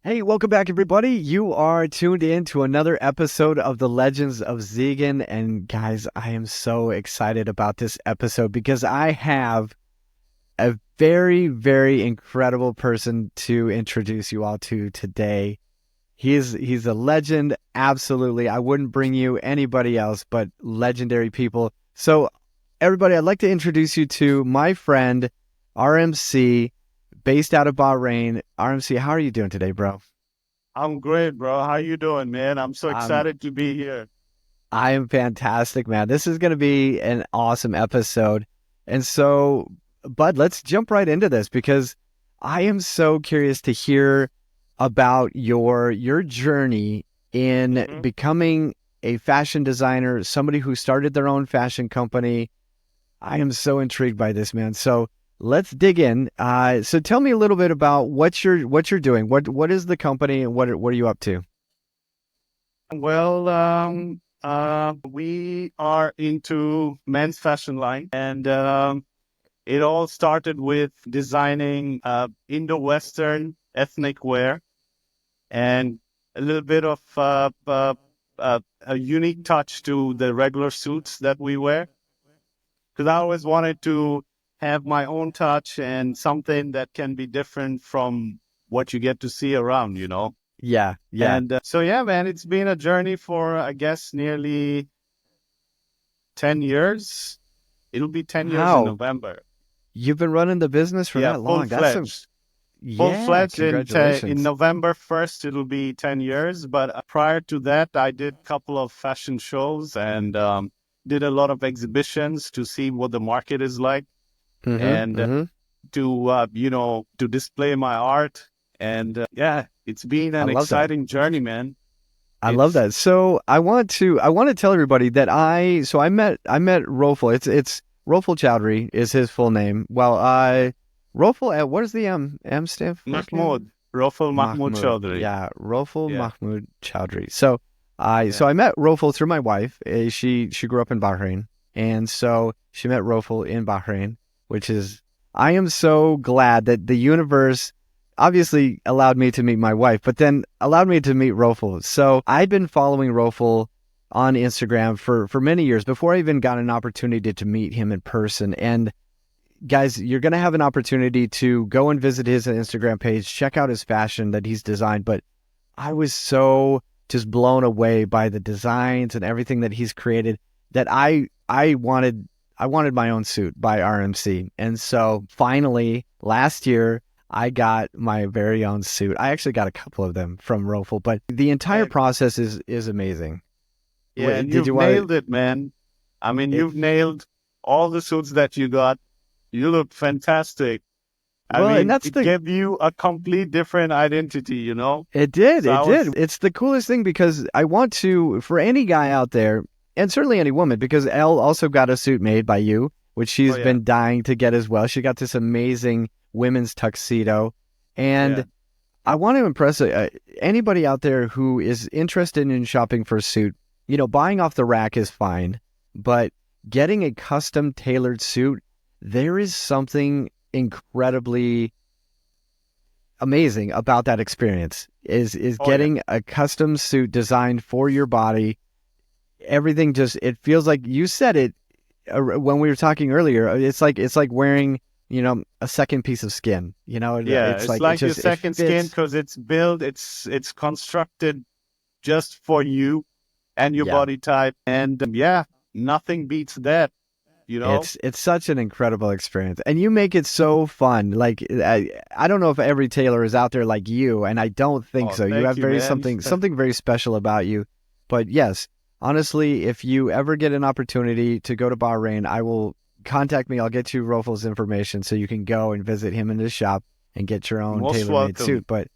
Hey, welcome back, everybody. You are tuned in to another episode of The Legends of Zegan. And guys, I am so excited about this episode because I have a very, very incredible person to introduce you all to today. He's a legend. Absolutely. I wouldn't bring you anybody else but legendary people. So everybody, I'd like to introduce you to my friend, RMC, based out of Bahrain. RMC, how are you doing today, bro? I'm great, bro. How you doing, man? I'm so Um, excited to be here. I am fantastic, man. This is going to be an awesome episode. And so, Bud, let's jump right into this because I am so curious to hear about your journey in hmm becoming a fashion designer, somebody who started their own fashion company. I am so intrigued by this, man. So let's dig in. So tell me a little bit about what you're doing. What is the company and what are you up to? Well, we are into men's fashion line, and it all started with designing Indo-Western ethnic wear and a little bit of a unique touch to the regular suits that we wear. Because I always wanted to have my own touch and something that can be different from what you get to see around. Yeah, yeah. And so, yeah, man, it's been a journey for, I guess, nearly 10 years. It'll be 10 years in Wow. November. You've been running the business for Yeah, that long. That's some, Full yeah, fledged in congratulations. November 1st, it'll be 10 years. But prior to that, I did a couple of fashion shows and did a lot of exhibitions to see what the market is like. Mm-hmm, And mm-hmm. to display my art. And yeah, it's been I an love that. exciting journey, man. I love It's that. So I want to tell everybody that I met Rofel. It's Rofel Chowdhury is his full name. Well, Rofel, what does the M stand for again? Mahmoud, Rofel Mahmoud Mahmoud. Chaudhry. Yeah, Rofel Yeah, Mahmoud Chowdhury. So I yeah. so I met Rofel through my wife. She grew up in Bahrain, and so she met Rofel in Bahrain, which is I am so glad that the universe obviously allowed me to meet my wife, but then allowed me to meet Rofel. So I'd been following Rofel on Instagram for many years before I even got an opportunity to meet him in person. And guys, you're going to have an opportunity to go and visit his Instagram page, check out his fashion that he's designed. But I was so just blown away by the designs and everything that he's created that I wanted my own suit by RMC. And so finally last year I got my very own suit. I actually got a couple of them from Rofel, but the entire Yeah, process is amazing. yeah, and Did you've you want nailed it, man. I mean, to you've nailed all the suits that you got. You look fantastic. I well, and mean, that's it the gave you a complete different identity. It did. So I It was, did. It's the coolest thing because I want to, for any guy out there, and certainly any woman, because Elle also got a suit made by you, which oh she's yeah, been dying to get as well. She got this amazing women's tuxedo. yeah. And I want to impress anybody out there who is interested in shopping for a suit. Buying off the rack is fine, but getting a custom tailored suit, there is something incredibly amazing about that experience is Oh yeah. getting a custom suit designed for your body. Everything just it feels like you said it when we were talking earlier. It's like wearing a second piece of skin. Yeah, It's it's like it like your just it second skin fits. because it's built, it's constructed just for you and your Yeah, body type. And yeah, nothing beats that. it's such an incredible experience, and you make it so fun. Like I don't know if every tailor is out there like you, and I don't think Oh, so. You thank have you, very man. something very special about you. But yes, honestly, if you ever get an opportunity to go to Bahrain, I will contact me. I'll get you Rofel's information so you can go and visit him in his shop and get your own Most tailor-made suit. welcome.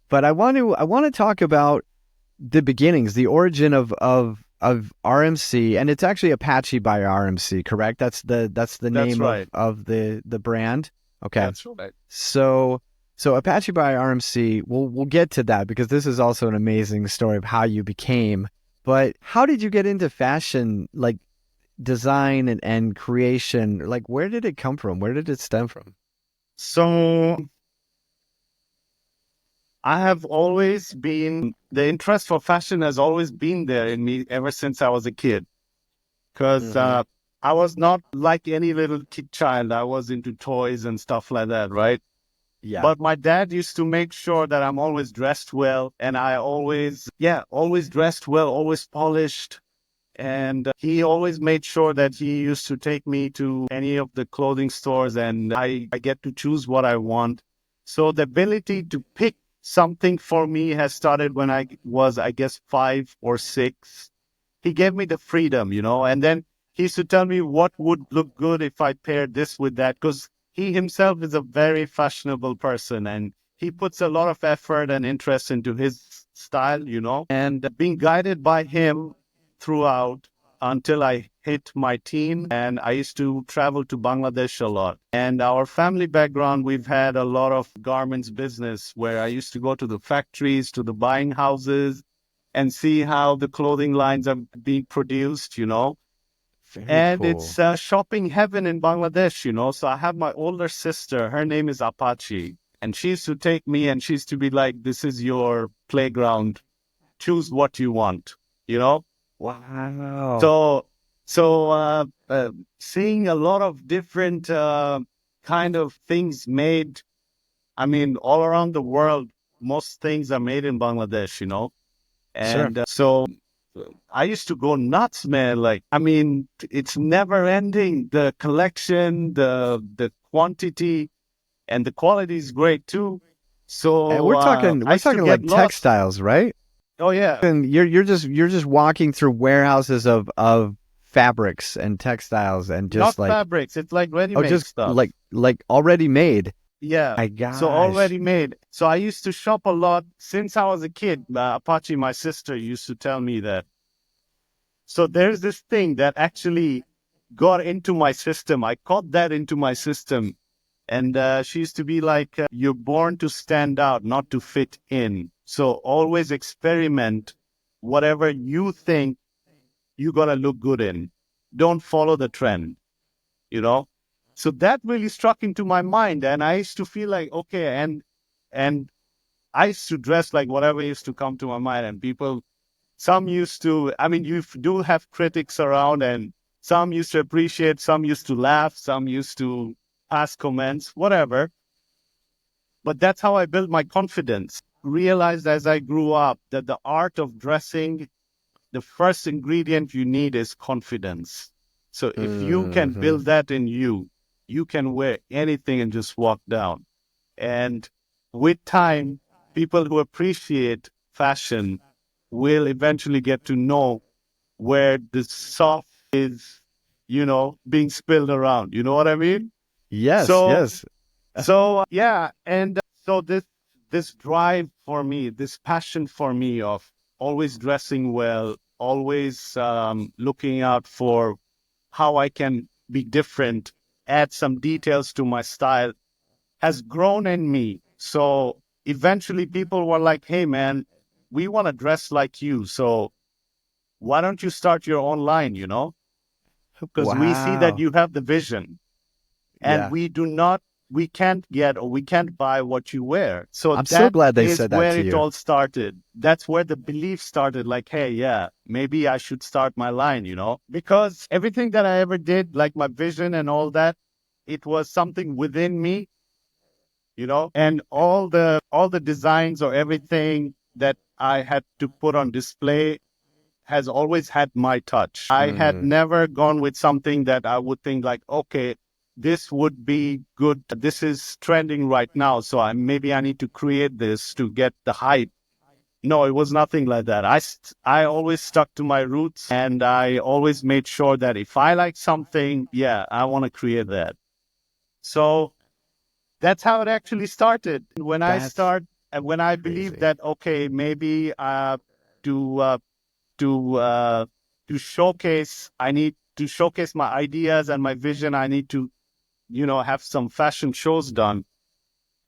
But I want to talk about the beginnings, the origin of RMC, and it's actually Apache by RMC, correct? That's the That's name right. of the brand. Okay. That's right. So Apache by RMC, we'll get to that because this is also an amazing story of how you became. But how did you get into fashion, like design and creation? Like where did it come from? Where did it stem from? So I have always been, the interest for fashion has always been there in me ever since I was a kid. Because Hmm. I was not like any little kid child. I was into toys and stuff like that, right? Yeah. But my dad used to make sure that I'm always dressed well. And I always, always dressed well, always polished. And he always made sure that he used to take me to any of the clothing stores and I get to choose what I want. So the ability to pick something for me has started when I was, I guess, 5 or 6. He gave me the freedom, and then he used to tell me what would look good if I paired this with that, because he himself is a very fashionable person and he puts a lot of effort and interest into his style, and being guided by him throughout until I hit my teen. And I used to travel to Bangladesh a lot. And our family background, we've had a lot of garments business where I used to go to the factories, to the buying houses, and see how the clothing lines are being produced, Very And cool. it's shopping heaven in Bangladesh, So I have my older sister, her name is Apachi, and she used to take me and she used to be like, this is your playground. Choose what you want, you know? Wow. So, so seeing a lot of different kind of things made, I mean, all around the world, most things are made in Bangladesh, Sure. And so I used to go nuts, man. Like, I mean, it's never ending. The collection, the quantity, and the quality is great too. And So I we're used to talking get like lost. textiles, right? Oh yeah, And you're just walking through warehouses of fabrics and textiles and not just like, fabrics. It's like oh, ready-made just stuff. like already made. Yeah. My So gosh. already made. So I used to shop a lot since I was a kid. Apache, my sister, used to tell me that. So there's this thing that actually got into my system. I caught that into my system. And she used to be like, you're born to stand out, not to fit in. So always experiment whatever you think you're going to look good in. Don't follow the trend, you know? So that really struck into my mind. And I used to feel like, okay, and I used to dress like whatever used to come to my mind. And people, some used to, I mean, you do have critics around, and some used to appreciate, some used to laugh, some used to ask comments, whatever. But that's how I built my confidence. Realized as I grew up that the art of dressing, the first ingredient you need is confidence. So if you can Hmm. build that in you, you can wear anything and just walk down. And with time, people who appreciate fashion will eventually get to know where the soft is, being spilled around. You know what I mean? Yes, So, yes. yeah, and so this drive for me, this passion for me of always dressing well, always looking out for how I can be different, add some details to my style, has grown in me. So eventually people were like, hey, man, we want to dress like you. So why don't you start your own line, Because we see that Wow. you have the vision and Yeah. we can't get or we can't buy what you wear. So I'm so that glad they is said that where to it you. all started. That's where the belief started. Like, hey, yeah, maybe I should start my line, because everything that I ever did, like my vision and all that, it was something within me, and all the designs or everything that I had to put on display has always had my touch. I had Hmm. never gone with something that I would think like, okay, this would be good. This is trending right now. So maybe I need to create this to get the hype. No, it was nothing like that. I always stuck to my roots and I always made sure that if I like something, yeah, I want to create that. So that's how it actually started. That's When I believed crazy. that, okay, maybe to to uh, to showcase. I need to showcase my ideas and my vision. I need to, have some fashion shows done.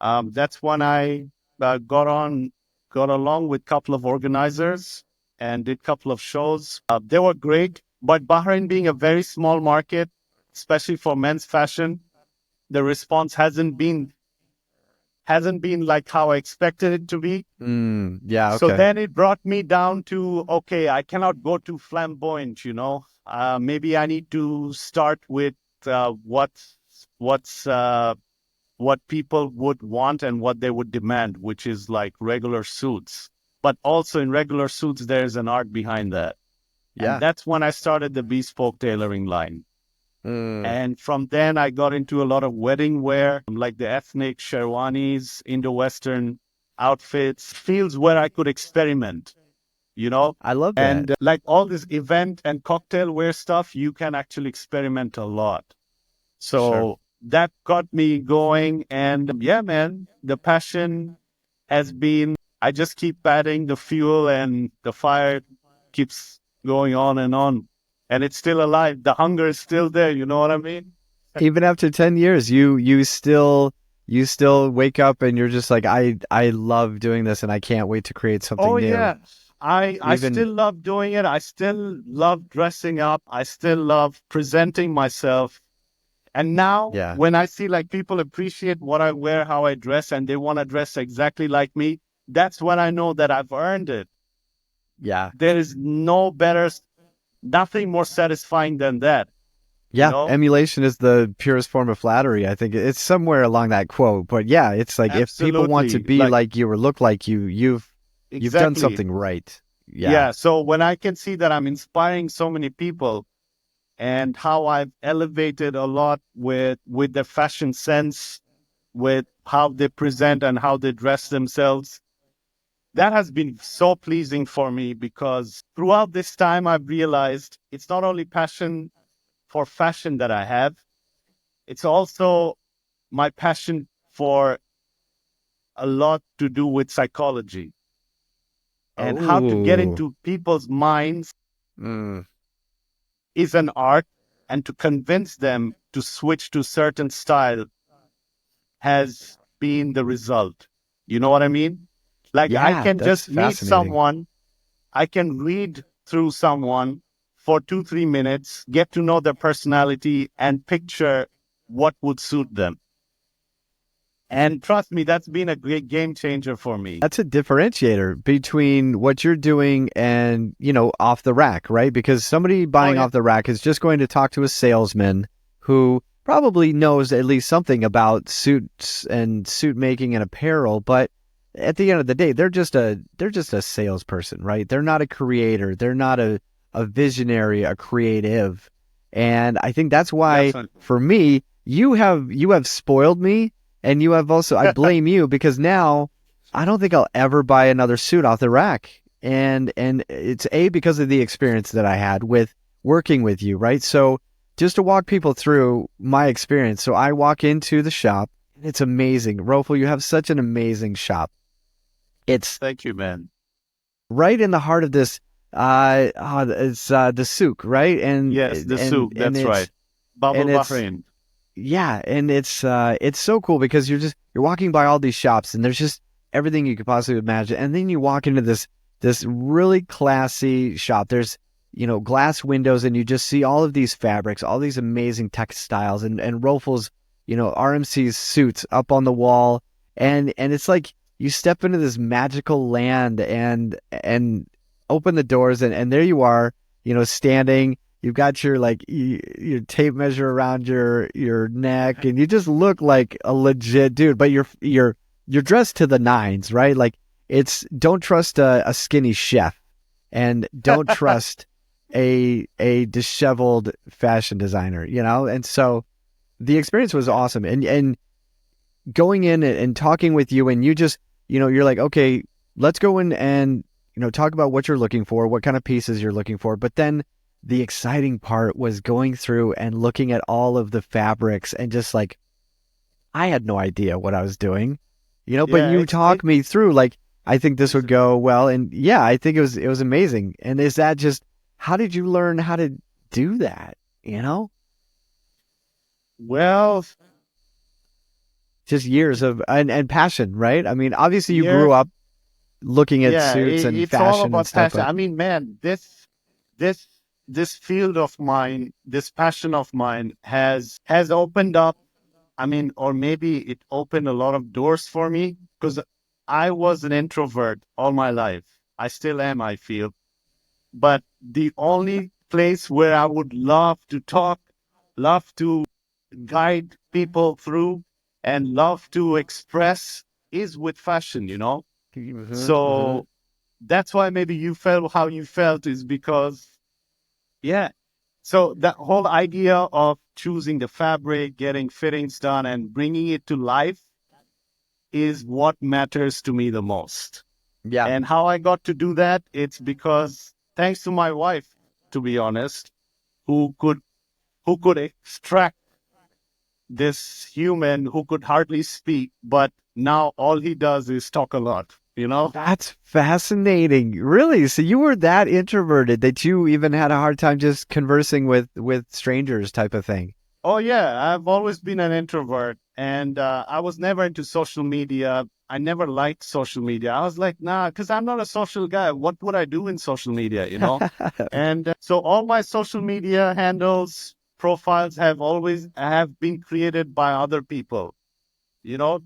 That's when I got along with a couple of organizers and did a couple of shows. They were great, but Bahrain being a very small market, especially for men's fashion, the response hasn't been like how I expected it to be. Yeah, So okay. then it brought me down to, okay, I cannot go too flamboyant, you know. Maybe I need to start with what's what people would want and what they would demand, which is like regular suits. But also in regular suits, there's an art behind that. And Yeah. that's when I started the bespoke tailoring line. Mm. And from then I got into a lot of wedding wear, like the ethnic sherwanis, Indo-Western outfits, fields where I could experiment, you know? I love that. And like all this event and cocktail wear stuff, you can actually experiment a lot. Sure. So that got me going. And yeah, man, the passion has been, I just keep adding the fuel and the fire keeps going on and on. And it's still alive. The hunger is still there. You know what I mean? Even after 10 years, you still wake up and you're just like, I love doing this and I can't wait to create Oh, something new. yeah. I Even still love doing it. I still love dressing up. I still love presenting myself. And now yeah. when I see like people appreciate what I wear, how I dress, and they want to dress exactly like me, that's when I know that I've earned it. Yeah. There is nothing more satisfying than that, you Yeah, know? emulation is the purest form of flattery. I think it's somewhere along that quote. But yeah, it's like if people want to Absolutely. be Like, like you or look like you, you've done exactly. something right. Yeah. Yeah. So when I can see that I'm inspiring so many people and how I've elevated a lot with their fashion sense, with how they present and how they dress themselves, that has been so pleasing for me because throughout this time, I've realized it's not only passion for fashion that I have, it's also my passion for a lot to do with psychology and how to get Oh. into people's minds Mm. is an art, and to convince them to switch to certain style has been the result. You know what I mean? Like I Yeah, can that's just meet fascinating. someone, I can read through someone for 2, 3 minutes, get to know their personality and picture what would suit them. And trust me, that's been a great game changer for me. That's a differentiator between what you're doing and, off the rack, right? Because somebody Oh, buying yeah. off the rack is just going to talk to a salesman who probably knows at least something about suits and suit making and apparel, but at the end of the day, they're just a salesperson, right? They're not a creator. They're not a visionary, a creative. And I think that's why Definitely. for me, you have spoiled me, and you have also, I blame you because now I don't think I'll ever buy another suit off the rack. And it's because of the experience that I had with working with you, right? So just to walk people through my experience. So I walk into the shop, and it's amazing. Rofel, you have such an amazing shop. It's Thank you, man. right in the heart of this it's the souk, right? And Yes, the and souk. and That's right. it's Bubble and it's Bahrain. yeah, and it's so cool because you're walking by all these shops and there's just everything you could possibly imagine. And then you walk into this really classy shop. There's, glass windows, and you just see all of these fabrics, all these amazing textiles, and Rofel's, RMC's suits up on the wall. And it's like you step into this magical land and open the doors, and there you are, standing. You've got your your tape measure around your neck, and you just look like a legit dude. But you're dressed to the nines, right? Like it's don't trust a skinny chef, and don't trust a disheveled fashion designer, And so the experience was awesome, and going in and talking with you, and you just you're like, okay, let's go in and talk about what you're looking for, what kind of pieces you're looking for, but then the exciting part was going through and looking at all of the fabrics and just like I had no idea what I was doing, but Yeah, you it's it. talk me through like I think this would go well, and yeah, I think it was amazing. And is that just how did you learn how to do that? Well, Just years of and passion, right? I mean, obviously you yeah, grew up looking at yeah. suits and It's all fashion and about stuff, passion. but I mean, man, this this field of mine, this passion of mine has opened up I mean, or maybe it opened a lot of doors for me because I was an introvert all my life. I still am, I feel. But the only place where I would love to talk, love to guide people through, and love to express is with fashion, you know? Hmm. Hmm. So that's why maybe you felt how you felt is because, yeah. So that whole idea of choosing the fabric, getting fittings done, and bringing it to life is what matters to me the most. Yeah. And how I got to do that, it's because thanks to my wife, to be honest, who could extract this human who could hardly speak, but now all he does is talk a lot, you know? That's fascinating. Really? So you were that introverted that you even had a hard time just conversing with strangers type of thing. Oh yeah, I've always been an introvert, and I was never into social media. I never liked social media. I was like, nah, because I'm not a social guy. What would I do in social media, you know? And so all my social media handles, profiles have been created by other people, you know?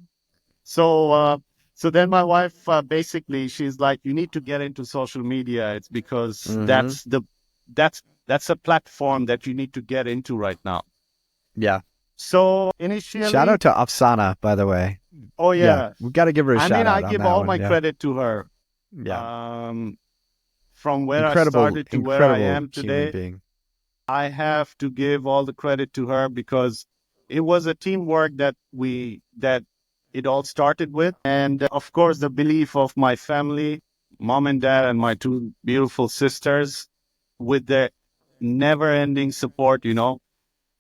So so then my wife basically she's like, you need to get into social media. It's because Hmm. that's a platform that you need to get into right now. Yeah. So Shout initially, out to Afsana, by the way. oh Yeah, yeah, we got to give her a I mean, shout I out on give that all one. my Yeah. credit to her. Yeah. Um, from where I Incredible, started to where I incredible am human today, being. I have to give all the credit to her because it was a teamwork that it all started with, and of course the belief of my family, mom and dad, and my two beautiful sisters, with their never-ending support. You know,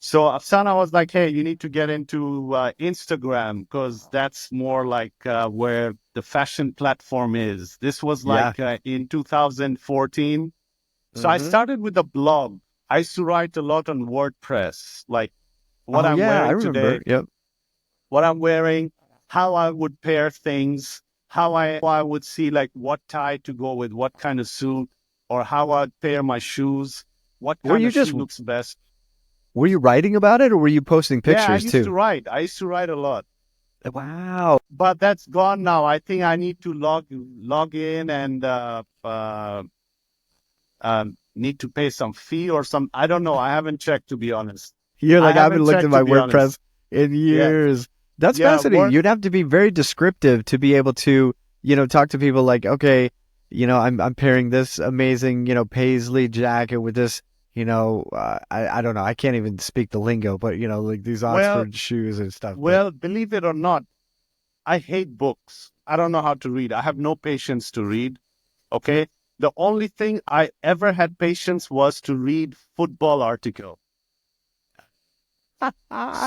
so Afsana was like, "Hey, you need to get into Instagram because that's more like where the fashion platform is." This was Yeah. like in 2014. So I Hmm. started with a blog. I used to write a lot on WordPress, like what Oh I'm yeah, I wearing today, remember. Yep. what I'm wearing, how I would pair things, how I would see like what tie to go with what kind of suit, or how I'd pair my shoes, what Were kind you of just shoe looks best. were you writing about it or were you posting Yeah, I pictures used to too? write. I used to write a lot. Wow. But that's gone now. I think I need to log in and need to pay some fee or some. I don't know. I haven't checked to be honest. You're I like, I haven't haven't looked at checked to my be honest. WordPress in Yeah, years. That's yeah. fascinating. Work. You'd have to be very descriptive to be able to, talk to people like, okay, I'm pairing this amazing, paisley jacket with this, I don't know. I can't even speak the lingo, but like these Well, Oxford shoes and stuff. But well. Believe it or not, I hate books. I don't know how to read. I have no patience to read. Okay. The only thing I ever had patience was to read football article.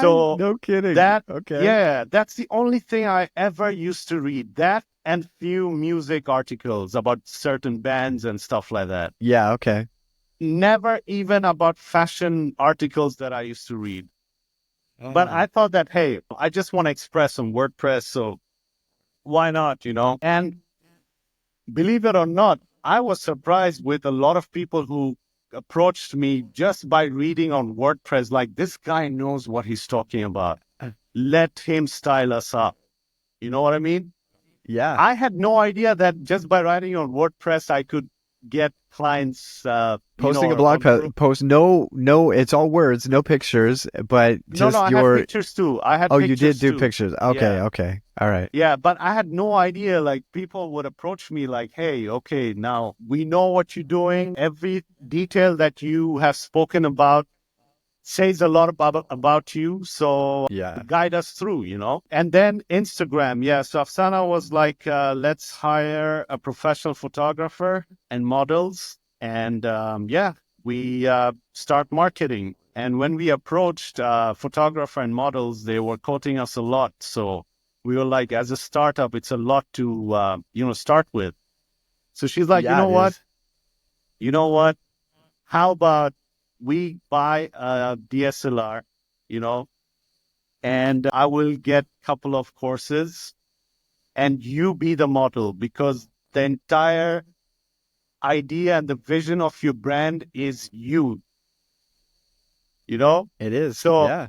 So no kidding. that, Okay. yeah, that's the only thing I ever used to read. That and few music articles about certain bands and stuff like that. Yeah. Okay. Never even about fashion articles that I used to read. But Oh. I thought that, hey, I just want to express on WordPress. So why not, you know? And believe it or not, I was surprised with a lot of people who approached me just by reading on WordPress, like, this guy knows what he's talking about. Let him style us up. You know what I mean? Yeah. I had no idea that just by writing on WordPress, I could get clients, Posting a or blog group. post, no, it's all words, no pictures, but No, no, just I had your. pictures too. I had Oh, you did pictures do too. pictures. Okay, Yeah. okay, all right. Yeah, but I had no idea. Like, people would approach me like, hey, okay, now we know what you're doing. Every detail that you have spoken about says a lot about you. So Yeah, guide us through, you know? And then Instagram. Yeah. So Afsana was like, let's hire a professional photographer and models. And yeah, we start marketing. And when we approached photographer and models, they were quoting us a lot. So we were like, as a startup, it's a lot to, start with. So she's like, you yeah, know it what? is. You know what? How about we buy a DSLR, you know, and I will get a couple of courses and you be the model because the entire idea and the vision of your brand is you, you know? It is. So Yeah.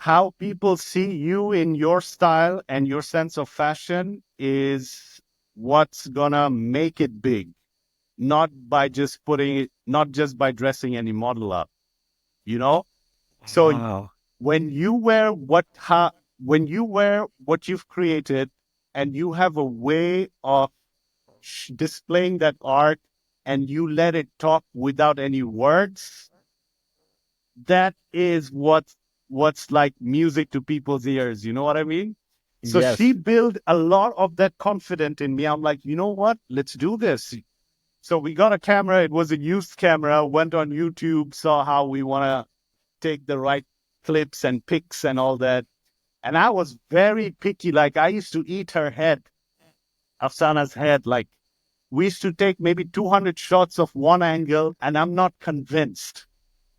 how people see you in your style and your sense of fashion is what's gonna make it big, not by just putting it, not just by dressing any model up, you know? So Wow. when you wear when you wear what you've created and you have a way of displaying that art and you let it talk without any words, that is what's like music to people's ears. You know what I mean? So she Yes. built a lot of that confidence in me. I'm like, you know what? Let's do this. So we got a camera. It was a used camera. Went on YouTube, saw how we want to take the right clips and pics and all that. And I was very picky. Like I used to eat her head, Afsana's head. Like we used to take maybe 200 shots of one angle, and I'm not convinced,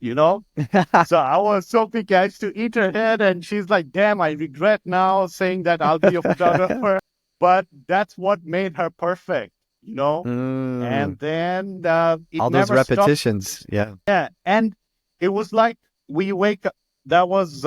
you know? So I was so picky. I used to eat her head, and she's like, damn, I regret now saying that I'll be a photographer. But that's what made her perfect, you know? Mm. And then it All those never stopped. repetitions. Yeah. Yeah. And it was like we wake up. That was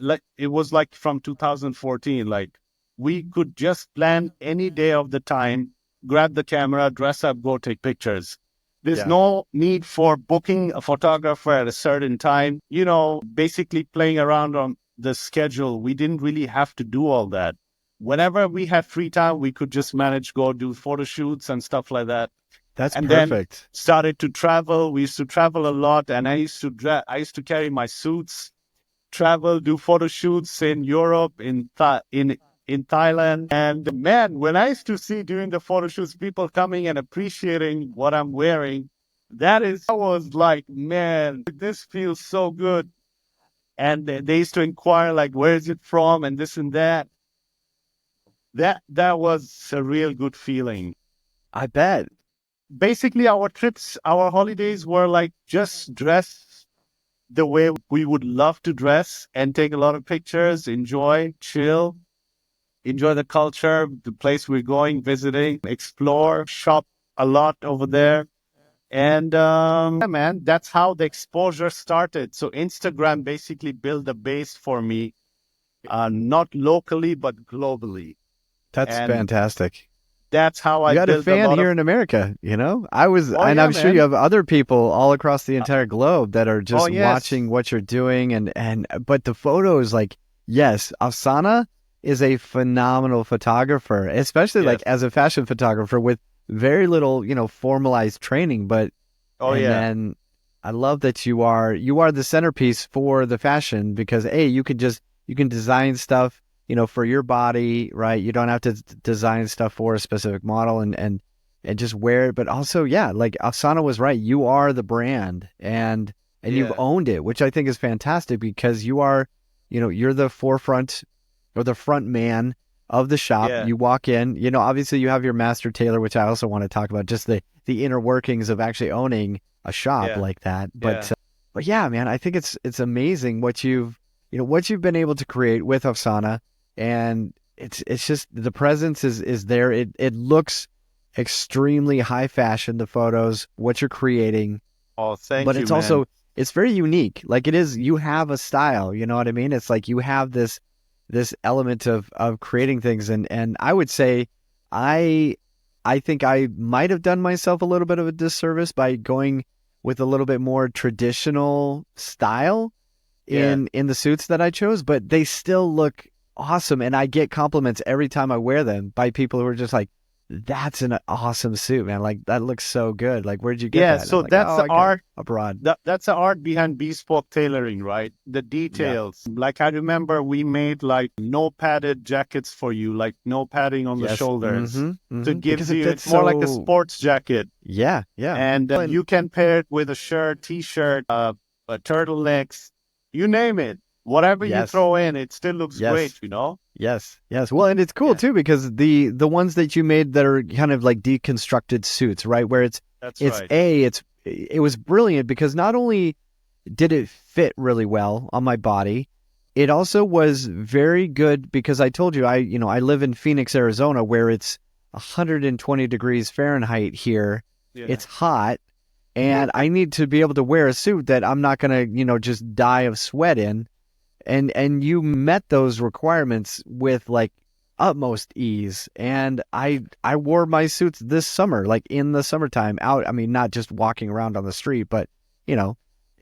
like, it was like from 2014. Like we could just plan any day of the time, grab the camera, dress up, go take pictures. There's Yeah. no need for booking a photographer at a certain time, you know, basically playing around on the schedule. We didn't really have to do all that. Whenever we had free time, we could just manage, go do photo shoots and stuff like that. That's And then perfect. started to travel. We used to travel a lot, and I used to carry my suits, travel, do photo shoots in Europe, in Thailand. And man, when I used to see during the photo shoots people coming and appreciating what I'm wearing, I was like, man, this feels so good. And they used to inquire like, where is it from, and this and that. That was a real good feeling. I bet. Basically, our trips, our holidays were like just dress the way we would love to dress and take a lot of pictures, enjoy, chill, enjoy the culture, the place we're going, visiting, explore, shop a lot over there. And yeah, man, that's how the exposure started. So Instagram basically built a base for me, not locally, but globally. That's And fantastic. that's how You I got a built a fan lot here of, in America, you know? oh, And yeah, I'm sure you man. have other people all across the entire globe that are Oh, just yes. watching what you're doing but the photos, like, yes, Afsana is a phenomenal photographer, especially like Yes. as a fashion photographer with very little, formalized training, but Oh, and yeah. then I love that you are the centerpiece for the fashion because you can design stuff, for your body, right? You don't have to design stuff for a specific model and just wear it. But also, yeah, like Asana was right. You are the brand and you've Yeah. owned it, which I think is fantastic because you're the forefront or the front man of the shop. Yeah. You walk in, obviously you have your master tailor, which I also want to talk about, just the inner workings of actually owning a shop Yeah. like that. Yeah. But yeah, man, I think it's amazing what you've been able to create with Afsana, and it's just the presence is there. It looks extremely high fashion, the photos, what you're creating, Oh, but thank you, it's man. also it's very unique. Like it is, you have a style, you know what I mean? It's like you have this element of creating things, and I would say I I think I might have done myself a little bit of a disservice by going with a little bit more traditional style Yeah. in the suits that I chose, but they still look awesome, and I get compliments every time I wear them by people who are just like, "That's an awesome suit, man! Like that looks so good. Like where'd you get Yeah. that?" And I'm So like, that's "Oh, the I got it art. abroad." That's the art behind bespoke tailoring, right? The Yeah. details. Like I remember we made like no padded jackets for you, like no padding on the Yes. shoulders. Mm-hmm. So it Mm-hmm. Because gives it you, fits it's more like a so. sports jacket. Yeah. Yeah. And Well, and you can pair it with a shirt, t-shirt, turtlenecks, you name it. Whatever you yes. throw in, it still looks great, Yes. you know? Yes, yes. Well, and it's cool Yeah, too because the ones that you made that are kind of like deconstructed suits, right? Where that's it's right. it was brilliant because not only did it fit really well on my body, it also was very good because I told you I live in Phoenix, Arizona, where it's 120 degrees Fahrenheit here. Yeah. It's hot, and I need to be able to wear a suit that I'm not gonna just die of sweat in. and you met those requirements with like utmost ease. And I wore my suits this summer, like in the summertime out. I mean, not just walking around on the street, but you know,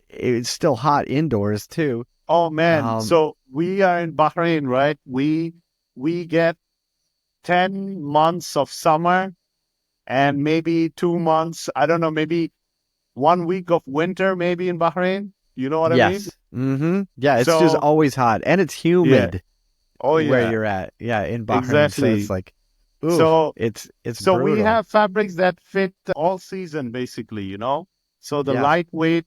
it's still hot indoors too. Oh man. Um, So we are in Bahrain, right? We get 10 months of summer and maybe 2 months, I don't know, maybe 1 week of winter, maybe in Bahrain. You know what I mean? yes. Yeah, it's just So, always hot and it's yeah. humid Oh, where yeah. you're at. Yeah, in Bahrain. So it's Exactly. like, oof, So, it's so we brutal. have fabrics that fit all season, basically, you know? So the Yeah. lightweight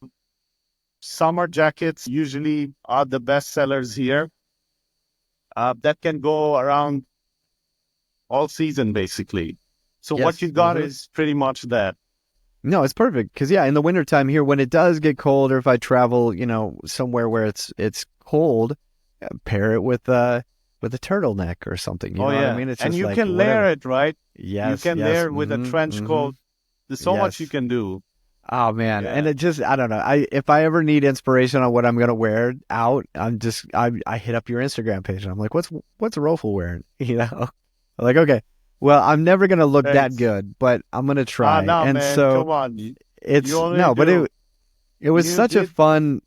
summer jackets usually are the best sellers here. That can go around all season, basically. So what Yes. you got is pretty much that. No, it's perfect because yeah, in the wintertime here when it does get cold, or if I travel, somewhere where it's cold, pair it with a turtleneck or something. You Oh know what I yeah. mean? It's And just you like can layer whatever. it, right? You Yes, can yes. layer it with a trench coat. There's so much you Yes. can do. Oh man, and Yeah. it just I don't know. I if I ever need inspiration on what I'm gonna wear out, I hit up your Instagram page and I'm like, what's Rofel wearing? I'm like, okay, well, I'm never gonna look that Thanks. good, but I'm gonna Ah, try. no, And man. so Come on. You it's only no, but do. it was You such a did. fun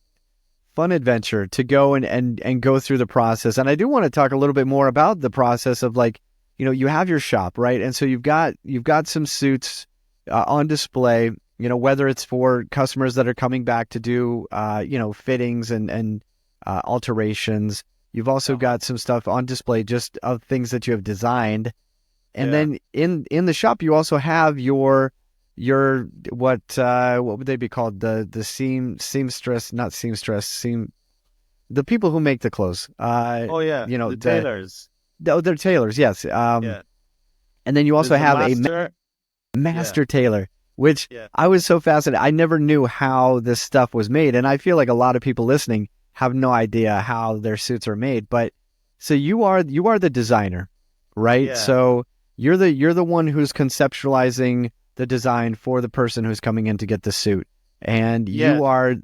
adventure to go and go through the process. And I do want to talk a little bit more about the process of like, you have your shop, right? And so you've got some suits on display, whether it's for customers that are coming back to do, fittings and alterations. You've also Uh-huh. got some stuff on display just of things that you have designed. And Yeah. then in the shop, you also have your what would they be called? The seamstress, not seamstress, the people who make the clothes. Oh yeah. The tailors. They're tailors, yes. Yeah. And then you also There's the have a master. Yeah. master tailor, which Yeah. I was so fascinated. I never knew how this stuff was made, and I feel like a lot of people listening have no idea how their suits are made. But so you are the designer, right? Yeah. So you're the one who's conceptualizing the design for the person who's coming in to get the suit, and you Yes. are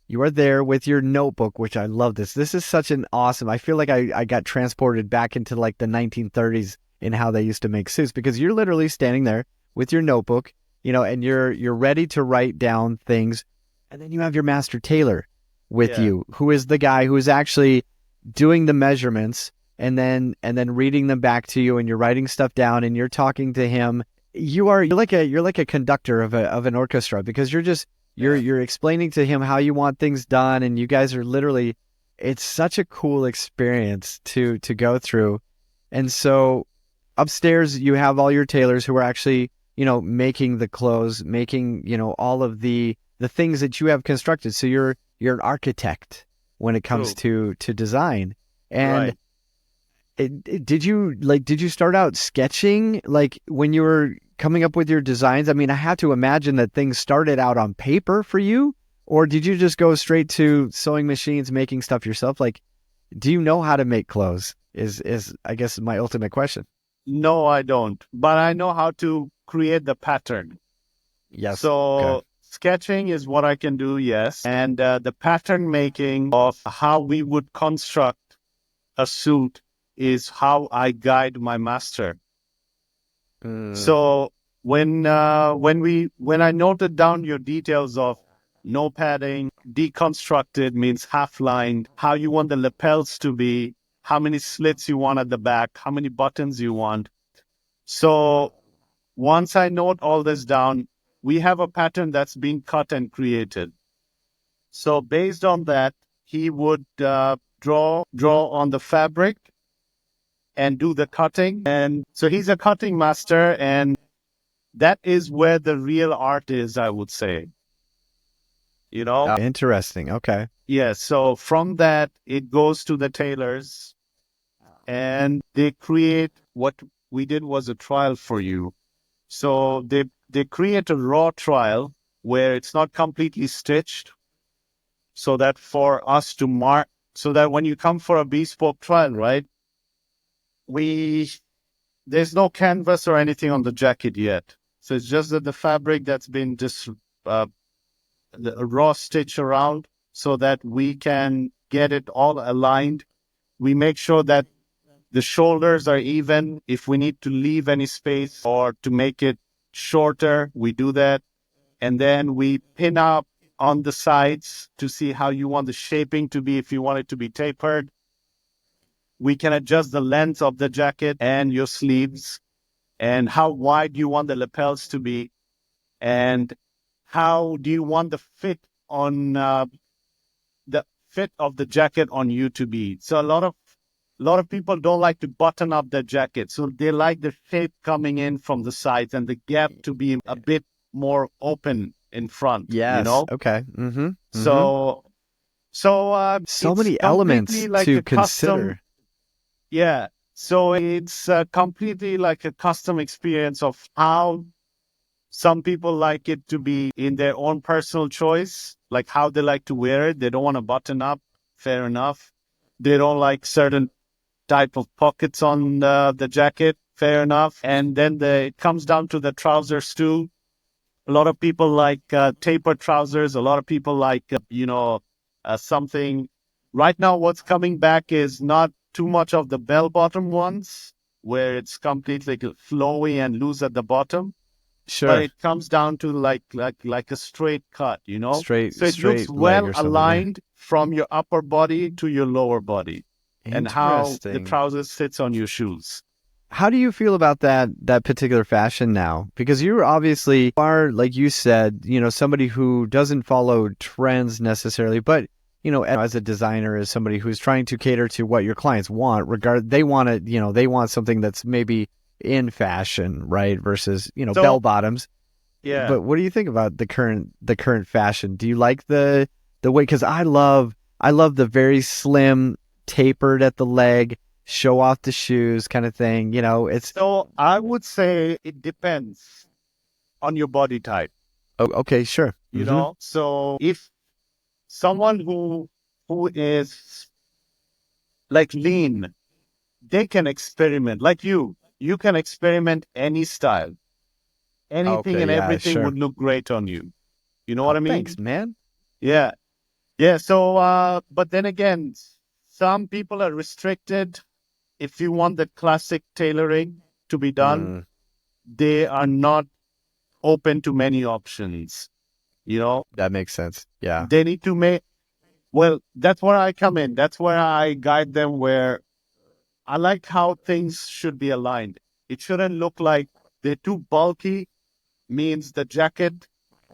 you are there with your notebook, which I love this. This is such an awesome. I feel like I got transported back into like the 1930s in how they used to make suits because you're literally standing there with your notebook, and you're ready to write down things, and then you have your master tailor with Yeah. you, who is the guy who is actually doing the measurements and then reading them back to you, and you're writing stuff down and you're talking to him. You're like a conductor of an orchestra because you're Yeah. you're explaining to him how you want things done, and you guys are literally. It's such a cool experience to go through, and so upstairs you have all your tailors who are actually making the clothes, making all of the things that you have constructed. So you're an architect when it comes True. to design. And Right. did you start out sketching like when you were coming up with your designs? I mean, I have to imagine that things started out on paper for you, or did you just go straight to sewing machines, making stuff yourself? Like, do you know how to make clothes? Is I guess my ultimate question. No, I don't. But I know how to create the pattern. Yes. Okay. So sketching is what I can do, yes. And the pattern making of how we would construct a suit is how I guide my master. Mm, So when I noted down your details of no padding, deconstructed means half lined, how you want the lapels to be, how many slits you want at the back, how many buttons you want. So once I note all this down, we have a pattern that's been cut and created. So based on that, he would draw on the fabric and do the cutting. And so he's a cutting master, and that is where the real art is, I would say. You know? interesting. Okay. Yeah. So from that, it goes to the tailors, and they create what we did was a trial for you. So they create a raw trial where it's not completely stitched, so that for us to mark, so that when you come for a bespoke trial, right? We There's no canvas or anything on the jacket yet. So it's just that the fabric that's been just the raw stitch around so that we can get it all aligned. We make sure that the shoulders are even. If we need to leave any space or to make it shorter, we do that. And then we pin up on the sides to see how you want the shaping to be. If you want it to be tapered, we can adjust the length of the jacket and your sleeves and how wide you want the lapels to be and how do you want the fit on the fit of the jacket on you to be. So a lot of people don't like to button up their jacket. So they like the shape coming in from the sides and the gap to be a bit more open in front, Yes. Okay. Mm-hmm. So So it's many completely elements like to a custom. consider. Yeah. So it's completely like a custom experience of how some people like it to be in their own personal choice, like how they like to wear it. They don't want to button up. Fair enough. They don't like certain type of pockets on the jacket. Fair enough. And then it comes down to the trousers too. A lot of people like tapered trousers. A lot of people like, something. Right now, what's coming back is not too much of the bell-bottom ones, where it's completely flowy and loose at the bottom. But Sure. it comes down to like a straight cut, So it looks Straight leg well or something. Yeah. aligned from your upper body to your lower body, and how the Interesting. trousers sits on your shoes. How do you feel about that particular fashion now? Because you obviously are, like you said, somebody who doesn't follow trends necessarily, but as a designer, as somebody who's trying to cater to what your clients want, they want it, they want something that's maybe in fashion, right? Versus, So bell bottoms. yeah, But what do you think about the current fashion? Do you like the way? Because I love the very slim, tapered at the leg, show off the shoes kind of thing. It's so I would say it depends on your body type. okay, sure. So if someone who is like lean, they can experiment. Like you can experiment any style. Anything Okay, and yeah, everything sure. would look great on you. You know Oh, what I thanks, mean? man. Yeah. Yeah. So, but then again, some people are restricted. If you want the classic tailoring to be done, Mm, they are not open to many options. You know, that makes sense. Yeah. they need to make, well, that's where I come in. That's where I guide them, where I like how things should be aligned. It shouldn't look like they're too bulky, means the jacket,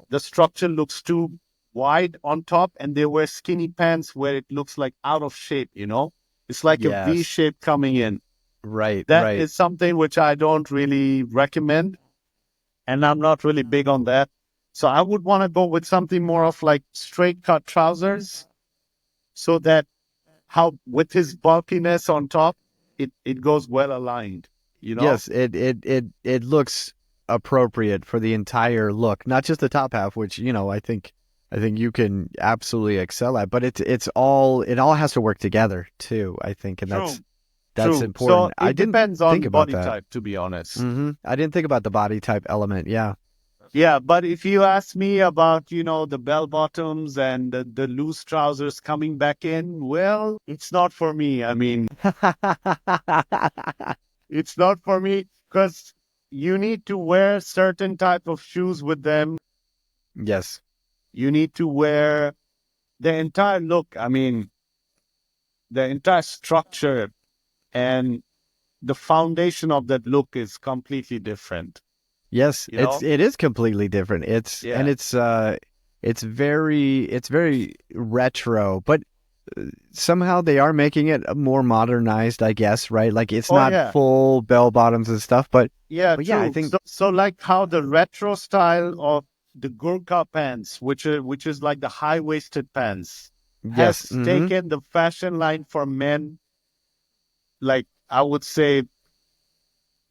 the structure looks too wide on top, and they wear skinny pants where it looks like out of shape. It's like a V Yes. shape coming in. Right. That Right. is something which I don't really recommend, and I'm not really big on that. So I would want to go with something more of like straight cut trousers, so that how with his bulkiness on top, it goes well aligned. Yes. It looks appropriate for the entire look, not just the top half, which I think you can absolutely excel at. But it all has to work together too. I think, and True. that's True. So important. I it didn't depends think on about body that. type, to be honest. I didn't think about the body type element. Yeah. Yeah, but if you ask me about, the bell bottoms and the loose trousers coming back in, well, it's not for me. I mean, it's not for me because you need to wear certain type of shoes with them. Yes. You need to wear the entire look. I mean, the entire structure and the foundation of that look is completely different, Yes, you know? it is completely different. Yeah. It's very retro, but somehow they are making it more modernized, I guess, right? Like it's Oh, not yeah. full bell bottoms and stuff, but Yeah, yeah, I true. think So like how the retro style of the Gurkha pants, which is like the high-waisted pants, yes, has taken the fashion line for men. Like I would say,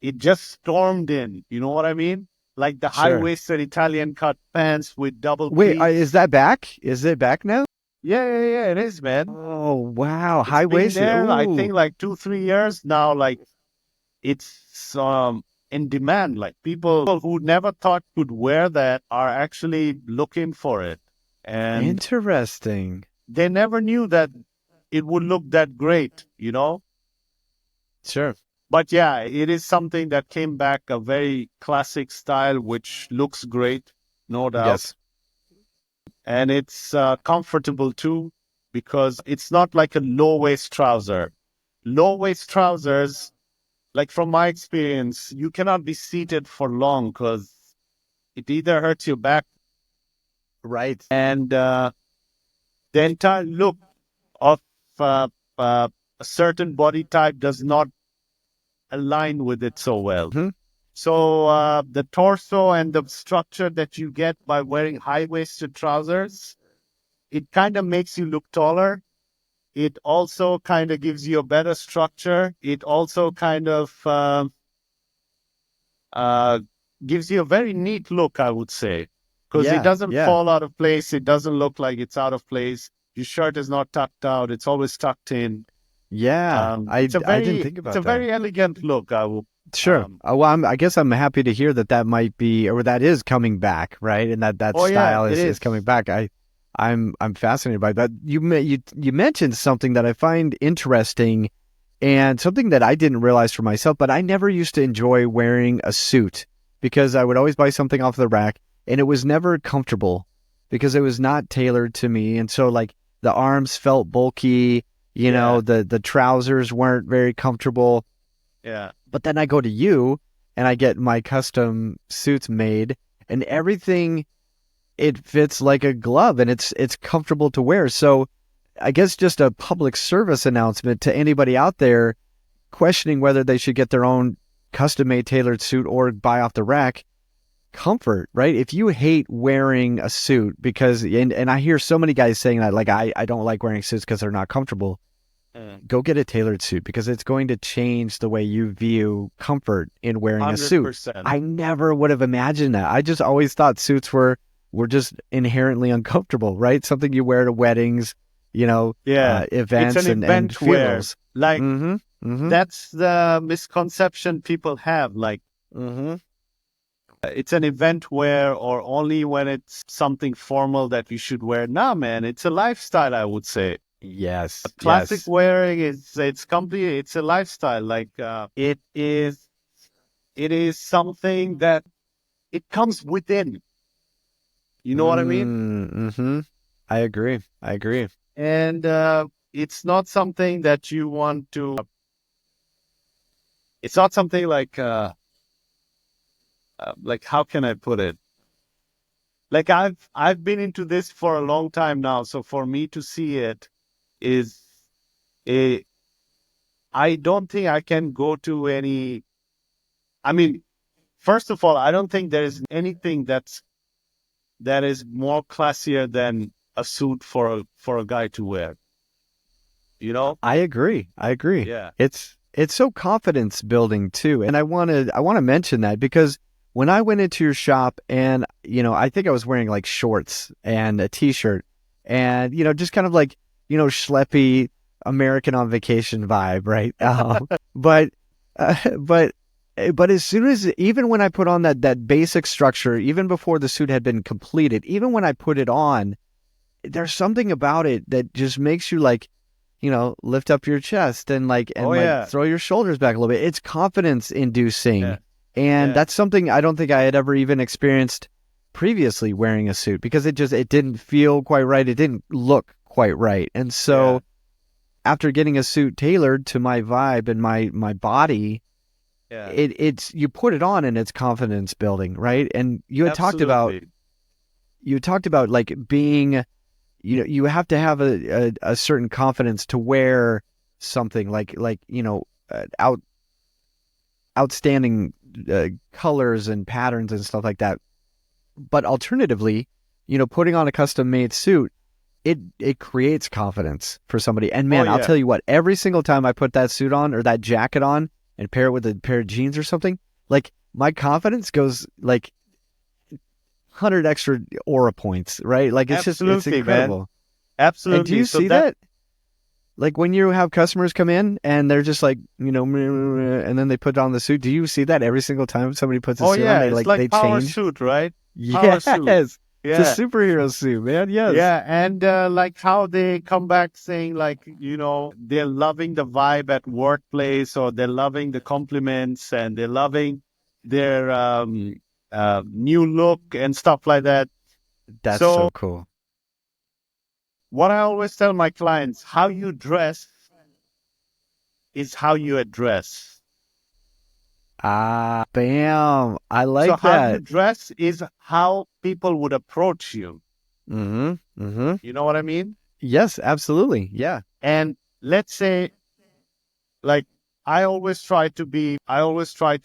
it just stormed in. You know what I mean? Like the sure. high-waisted Italian cut pants with double Wait, is pleats. that back? Is it back now? Yeah, yeah, yeah. It is, man. Oh, wow, It's high been waisted. there, I Ooh, think, like 2, 3 years now. Like it's in demand. Like people who never thought could wear that are actually looking for it, and interesting. they never knew that it would look that great, you know? Sure. But yeah, it is something that came back a very classic style, which looks great, no doubt. Yes. And it's comfortable too, because it's not like a low-waist trouser. Low-waist trousers, like from my experience, you cannot be seated for long because it either hurts your back, Right. and the entire look of a certain body type does not align with it so well. Hmm. So the torso and the structure that you get by wearing high-waisted trousers, it kind of makes you look taller. It also kind of gives you a better structure. It also kind of uh, gives you a very neat look, I would say, because it Yeah. doesn't Yeah. fall out of place. It doesn't look like it's out of place. Your shirt is not tucked out. It's always tucked in. Yeah. I didn't think It's a about that. very elegant look. I will. Sure. Well, I guess I'm happy to hear that that might be, or that is coming back, right? And that Oh yeah, style it is is. coming back. I'm fascinated by that. You mentioned something that I find interesting, and something that I didn't realize for myself, but I never used to enjoy wearing a suit because I would always buy something off the rack, and it was never comfortable because it was not tailored to me, and so like the arms felt bulky. Yeah, The trousers weren't very comfortable. yeah. But then I go to you and I get my custom suits made, and everything, it fits like a glove, and it's comfortable to wear. So I guess just a public service announcement to anybody out there questioning whether they should get their own custom made tailored suit or buy off the rack. Comfort, right? If you hate wearing a suit because, and I hear so many guys saying that, like, I don't like wearing suits because they're not comfortable. Go get a tailored suit because it's going to change the way you view comfort in wearing a suit. 100%. I never would have imagined that. I just always thought suits were just inherently uncomfortable, right? Something you wear to weddings, Yeah, it's events an and event wear. funerals. Like Mm-hmm. Mm-hmm. that's the misconception people have. Like Mm-hmm. it's an event wear, or only when it's something formal that you should wear. Nah, man, it's a lifestyle, I would say. Yes. Classic Yes. wearing is it's complete. It's a lifestyle. Like it is something that it comes within. You know what I mean? Mm-hmm. I agree. I agree. And it's not something that you want to. It's not something like how can I put it? Like I've been into this for a long time now, so for me to see it is a. I don't think I can go to any. I mean, first of all, I don't think there is anything that is more classier than a suit for a guy to wear. You know? I agree. I agree. Yeah. It's so confidence building too. And I want to mention that because when I went into your shop and, I think I was wearing like shorts and a t-shirt and, just kind of like, schleppy American on vacation vibe, right? But, uh, but, but as soon as, even when I put on that basic structure, even before the suit had been completed, even when I put it on, there's something about it that just makes you like, lift up your chest and Oh yeah. throw your shoulders back a little bit. It's confidence inducing. Yeah. And Yeah. that's something I don't think I had ever even experienced previously wearing a suit because it didn't feel quite right. It didn't look quite right. And so after getting a suit tailored to my vibe and my body, Yeah. it's you put it on and it's confidence building, right? And you had Absolutely. talked about like being, you have to have a certain confidence to wear something like outstanding colors and patterns and stuff like that. But alternatively, putting on a custom made suit, it creates confidence for somebody. And man, Oh, I'll yeah. tell you what, every single time I put that suit on or that jacket on and pair it with a pair of jeans or something, like my confidence goes like 100 extra aura points, right? Like it's Absolutely, incredible. man. And Absolutely. do you So see that? Like when you have customers come in and they're just like, and then they put on the suit. Do you see that every single time somebody puts a Oh suit on? yeah, They it's like like they power change. suit, right? Power suit. Yes. It's a Yeah. superhero suit, man. Yes. Yeah, and like how they come back saying like, you know, they're loving the vibe at workplace, or they're loving the compliments, and they're loving their new look and stuff like that. That's So so cool. what I always tell my clients, how you dress is how you address. Ah, bam. I So like how you that. dress is how people would approach you. Mm-hmm. Mm-hmm. You know what I mean? Yes, absolutely. Yeah. And let's say, like, I always try to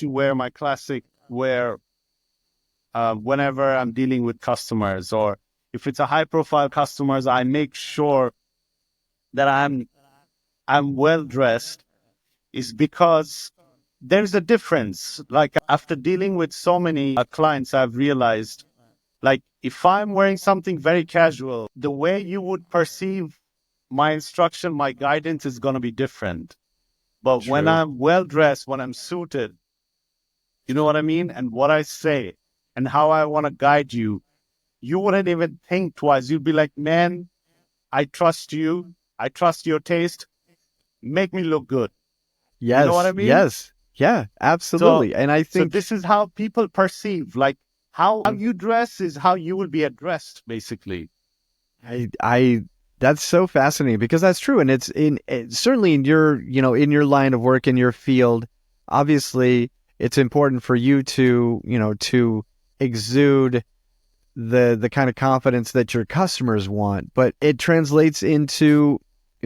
wear my classic wear whenever I'm dealing with customers, or if it's a high profile customers, I make sure that I'm well dressed, is because there's a difference. Like, after dealing with so many clients, I've realized, like, if I'm wearing something very casual, the way you would perceive my instruction, my guidance is going to be different. But when True. I'm well dressed, when I'm suited, you know what I mean? And what I say and how I want to guide you, you wouldn't even think twice. You'd be like, man, I trust you. I trust your taste. Make me look good. You know what I Yes. mean? Yes. Yeah, So, absolutely. And I so think this is how people perceive, like, how you dress is how you will be addressed, basically. I that's so fascinating because that's true, and it's certainly in your in your line of work, in your field. Obviously, it's important for you to to exude the kind of confidence that your customers want, but it translates into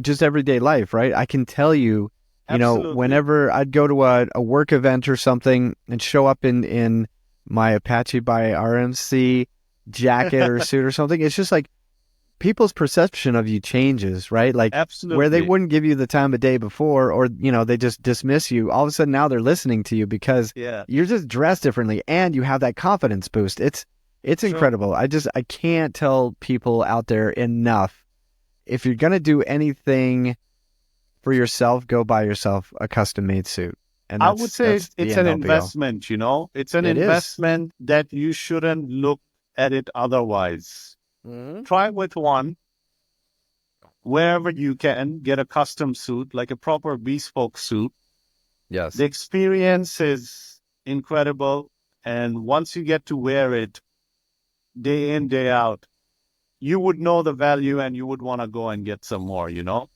just everyday life, right? I can tell you, Absolutely. whenever I'd go to a work event or something and show up in my Apache by RMC jacket or suit or something, it's just like people's perception of you changes, right? Like where they Absolutely. wouldn't give you the time of day before, or they just dismiss you, all of a sudden now they're listening to you because Yeah. you're just dressed differently and you have that confidence boost. It's Sure. incredible. I can't tell people out there enough. If you're going to do anything for yourself, go buy yourself a custom made suit. And I would say that's the it's end an all be all. investment, you know? It's an It is. investment that you shouldn't look at it otherwise. Mm-hmm. Try with one. Wherever you can, get a custom suit, like a proper bespoke suit. The Yes. experience is incredible. And once you get to wear it day in, day out, you would know the value and you would want to go and get some more, you know?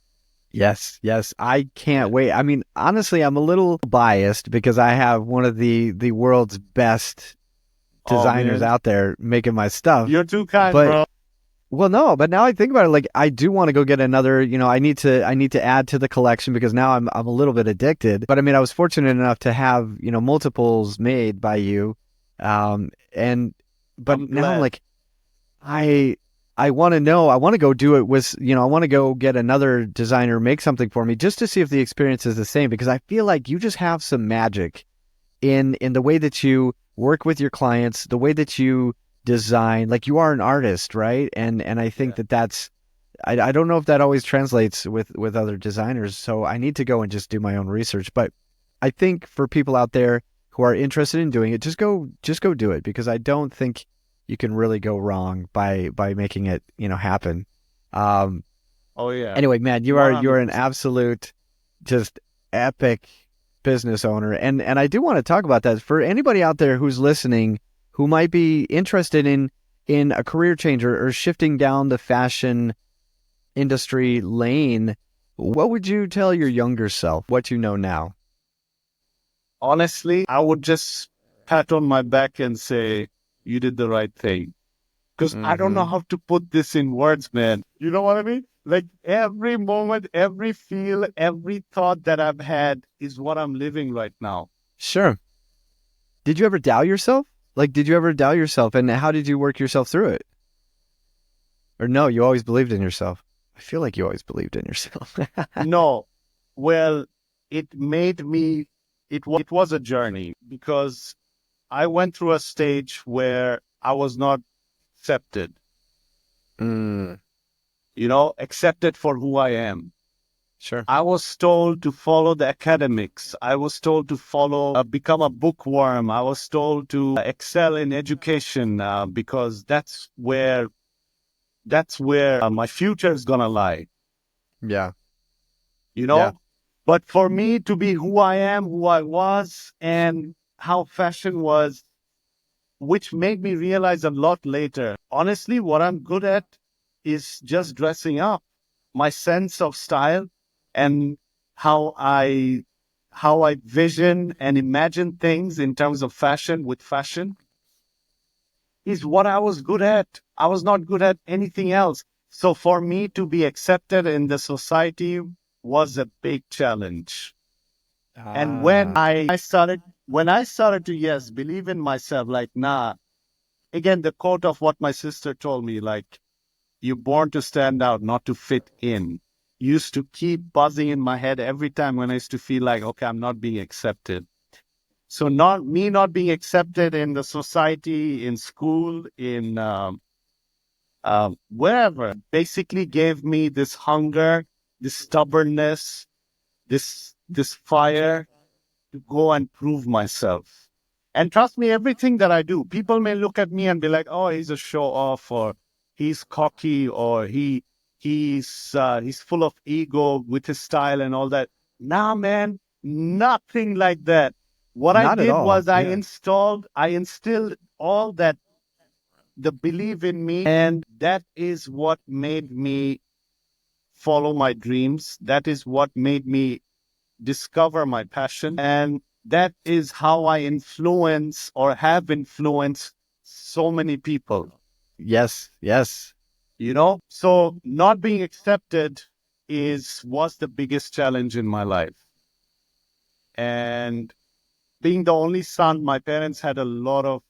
Yes, yes. I can't Yeah. wait. I mean, honestly, I'm a little biased because I have one of the world's best Oh, designers man. out there making my stuff. You're too kind, But bro. well, no, but now I think about it, like I do want to go get another, I need to add to the collection because now I'm a little bit addicted. But I mean, I was fortunate enough to have, multiples made by you. And but I'm now I'm glad. like I I want to know. I want to go do it with, I want to go get another designer make something for me just to see if the experience is the same because I feel like you just have some magic in the way that you work with your clients, the way that you design. Like you are an artist, right? And I think Yeah. that's I don't know if that always translates with other designers. So I need to go and just do my own research. But I think for people out there who are interested in doing it, just go do it because I don't think you can really go wrong by making it happen. Um, Oh, yeah. anyway, man, you're an 100%. absolute just epic business owner, and I do want to talk about that for anybody out there who's listening who might be interested in a career change or shifting down the fashion industry lane. What would you tell your younger self? What you know now? Honestly, I would just pat on my back and say, you did the right thing. Because I don't know Mm-hmm. how to put this in words, man. You know what I mean? Like every moment, every feel, every thought that I've had is what I'm living right now. Sure. Did you ever doubt yourself? Like, did you ever doubt yourself, and how did you work yourself through it? Or no, you always believed in yourself. I feel like you always believed in yourself. No, well, it made me, it was a journey because I went through a stage where I was not accepted, Mm, you know, accepted for who I am. Sure. I was told to follow the academics. I was told to become a bookworm. I was told to excel in education because that's where my future is gonna lie. Yeah. You Yeah. know. But for me to be who I am, who I was, and how fashion was, which made me realize a lot later. Honestly, what I'm good at is just dressing up. My sense of style and how I how I vision and imagine things in terms of fashion with fashion is what I was good at. I was not good at anything else. So for me to be accepted in the society was a big challenge. And Ah. when I started to, yes, believe in myself, like, nah, again, the quote of what my sister told me, like, you're born to stand out, not to fit in, used to keep buzzing in my head every time when I used to feel like, okay, I'm not being accepted. So not being accepted in the society, in school, in wherever, basically gave me this hunger, this stubbornness, this fire to go and prove myself. And trust me, everything that I do, people may look at me and be like, "Oh, he's a show off, or he's cocky, or he's full of ego with his style and all that." Nah, man, nothing like that. What I Not at did all. was Yeah. I instilled all that the belief in me, and that is what made me follow my dreams. That is what made me discover my passion. And that is how I influence or have influenced so many people, Yes. Yes. you know? So not being accepted was the biggest challenge in my life. And being the only son, my parents had a lot of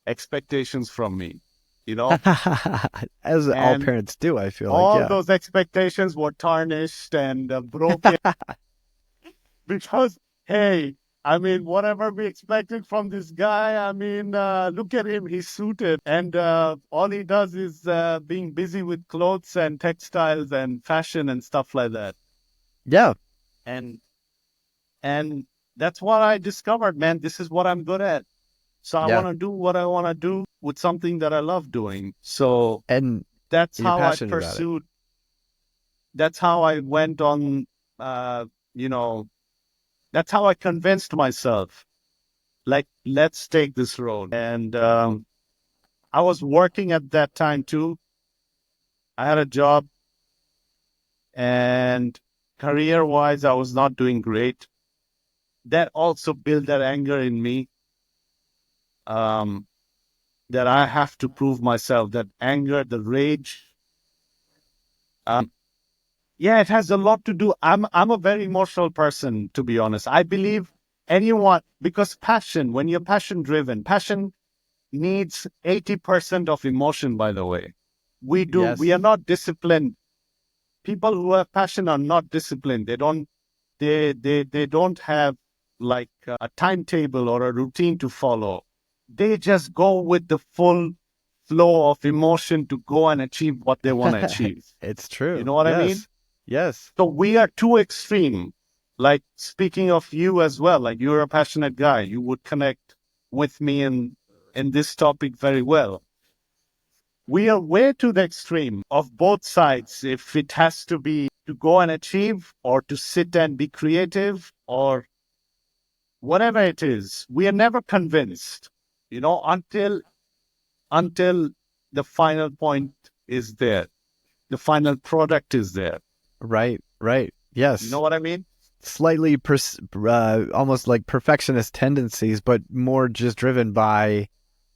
expectations from me, you know? As all And parents do, I feel like. all Yeah. those expectations were tarnished and broken because, hey, I mean, whatever we expected from this guy, I mean, look at him, he's suited. And all he does is being busy with clothes and textiles and fashion and stuff like that. Yeah. And and that's what I discovered, man. This is what I'm good at. So I Yeah. want to do what I want to do with something that I love doing. So And that's you're how I passionate about it. pursued, that's how I went on, uh, you know, that's how I convinced myself, like, let's take this road. And I was working at that time too. I had a job, and career wise, I was not doing great. That also built that anger in me, um, that I have to prove myself, that anger, the rage. Um, yeah, it has a lot to do. I'm a very emotional person, to be honest. I believe anyone, because passion, when you're passion driven, passion needs 80% of emotion, by the way. We are Yes. not disciplined. People who have passion are not disciplined. They don't have like a timetable or a routine to follow. They just go with the full flow of emotion to go and achieve what they want to achieve. It's You true. know what I mean? Yes. Yes. So we are too extreme. Like, speaking of you as well, like, you're a passionate guy. You would connect with me in this topic very well. We are way to the extreme of both sides. If it has to be to go and achieve, or to sit and be creative, or whatever it is, we are never convinced, until the final point is there, the final product is there. Right. Right. You know Yes. what I mean? Slightly almost like perfectionist tendencies, but more just driven by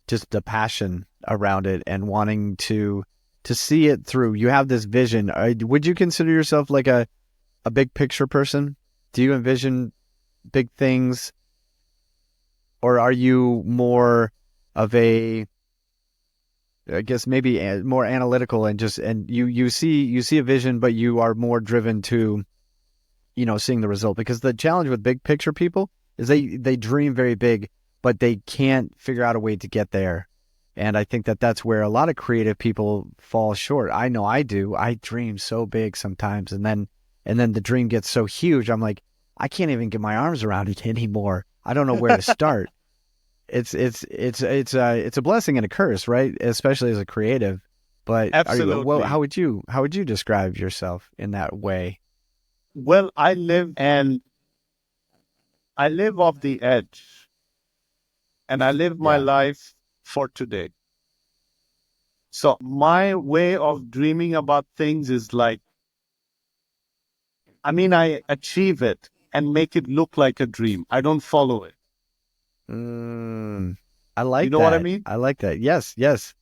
just the passion around it and wanting to see it through. You have this vision. Would you consider yourself like a big picture person? Do you envision big things, or are you more of a, I guess maybe more analytical, and just and you see a vision, but you are more driven to seeing the result? Because the challenge with big picture people is they dream very big, but they can't figure out a way to get there. And I think that that's where a lot of creative people fall short. I know I do. I dream so big sometimes, and then and then the dream gets so huge, I'm like, I can't even get my arms around it anymore. I don't know where to start. It's a blessing and a curse, right? Especially as a creative. But Absolutely. how would you describe yourself in that way? Well, I live off the edge, and I live my Yeah. life for today. So my way of dreaming about things is like, I mean, I achieve it and make it look like a dream. I don't follow it. Mm, I You like know what I that. mean? I like that. Yes, yes.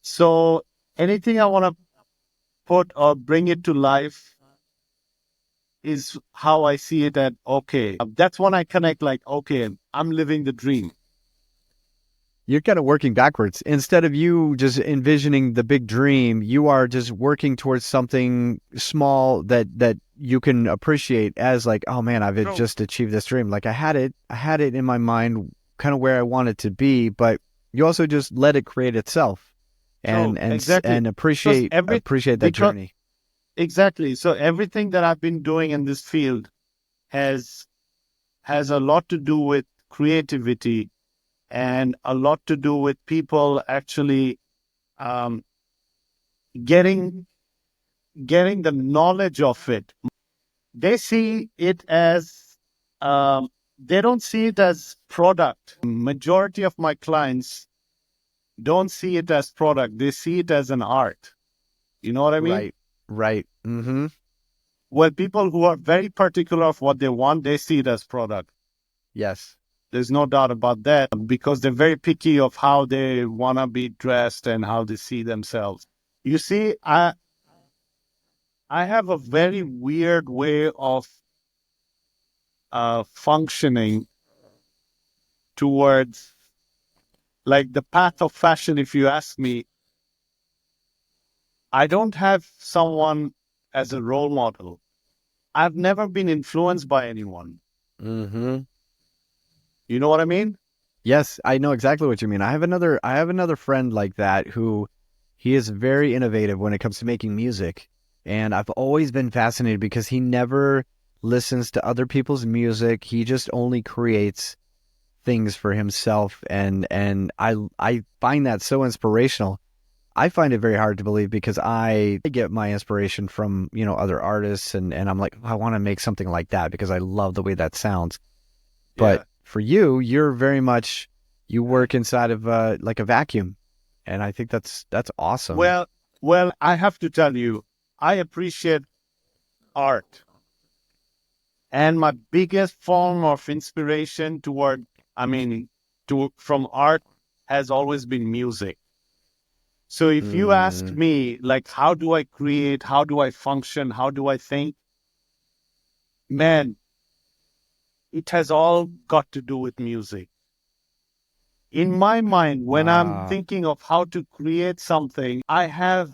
So anything I want to put or bring it to life is how I see it at, okay. That's when I connect like, okay, I'm living the dream. You're kind of working backwards. Instead of you just envisioning the big dream, you are just working towards something small that you can appreciate as like, oh man, I've True. just achieved this dream. Like I had it in my mind kind of where I want it to be, but you also just let it create itself True. Exactly. and Because appreciate that because journey. exactly. So everything that I've been doing in this field has has a lot to do with creativity and a lot to do with people actually um, getting getting the knowledge of it. They see it as they don't see it as product. Majority of my clients don't see it as product. They see it as an art. You know what I mean? Right. Right. Mm-hmm. Well, people who are very particular of what they want, they see it as product. Yes. There's no doubt about that because they're very picky of how they want to be dressed and how they see themselves. You see, I have a very weird way of functioning towards like the path of fashion. If you ask me, I don't have someone as a role model. I've never been influenced by anyone. Mm-hmm. You know what I mean? Yes, I know exactly what you mean. I have another friend like that who he is very innovative when it comes to making music. And I've always been fascinated because he never listens to other people's music. He just only creates things for himself and I find that so inspirational. I find it very hard to believe because I get my inspiration from, you know, other artists and I'm like, "Oh, I want to make something like that because I love the way that sounds." But Yeah. for you, you're very much you work inside of like a vacuum, and I think that's awesome. Well, I have to tell you, I appreciate art. And my biggest form of inspiration I mean, from art has always been music. So if you ask Mm, me, like, how do I create? How do I function? How do I think? Man, it has all got to do with music. In my mind, when I'm wow. thinking of how to create something, I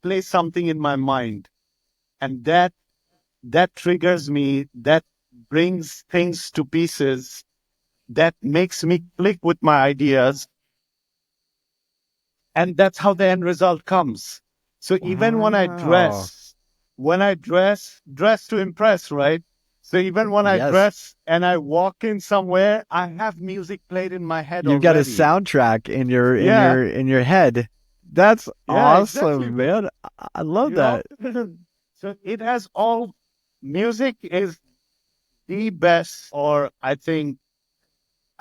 play something in my mind, and that triggers me, that brings things to pieces, that makes me click with my ideas, and that's how the end result comes. So even Wow. when I dress to impress, right? So even when I Yes. dress and I walk in somewhere, I have music played in my head You've got a already. soundtrack Yeah, in your head. That's yeah, exactly. awesome, man. I love You know, that. so it has all. Music is the best, or I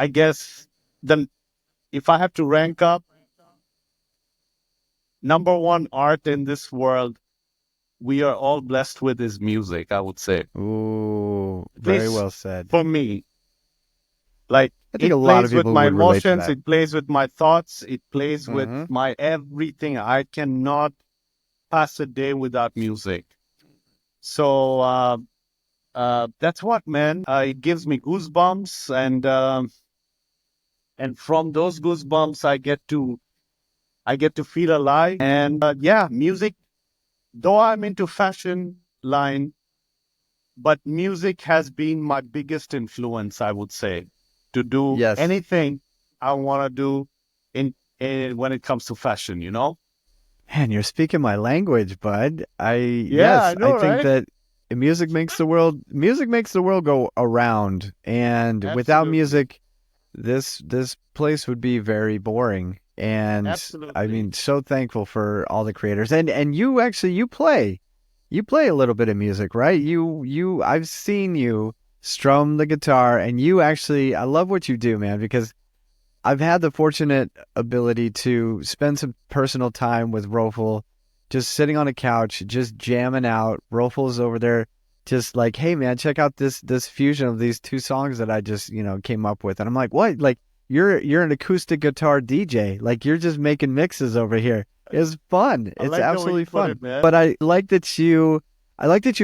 guess the if I have to rank up number one art in this world, we are all blessed with is music, I would say. Ooh, At very least well said. for me. Like I think a it lot of plays with people my would relate to emotions, that. it plays with my thoughts, it plays with Hmm. my everything. I cannot pass a day without music. So that's what, man. It gives me goosebumps, and from those goosebumps, I get to feel alive. And yeah, music. Though I'm into fashion line, but music has been my biggest influence, I would say, to do Yes. anything I want to do in when it comes to fashion, you know? Man, you're speaking my language, bud. Yeah, I Yes, I know, think right? that music makes the world go around. And without Absolutely. music, this place would be very boring. And I Absolutely. mean, so thankful for all the creators. And you actually you play a little bit of music, right? I've seen you strum the guitar, and you actually I love what you do, man, because I've had the fortunate ability to spend some personal time with Rofel, just sitting on a couch, just jamming out. Rofel's over there, just like, hey man, check out this fusion of these two songs that I just came up with, and I'm like, what? Like you're an acoustic guitar DJ, like you're just making mixes over here. It's fun. I It's like the way you absolutely put fun. it, man. But I like that you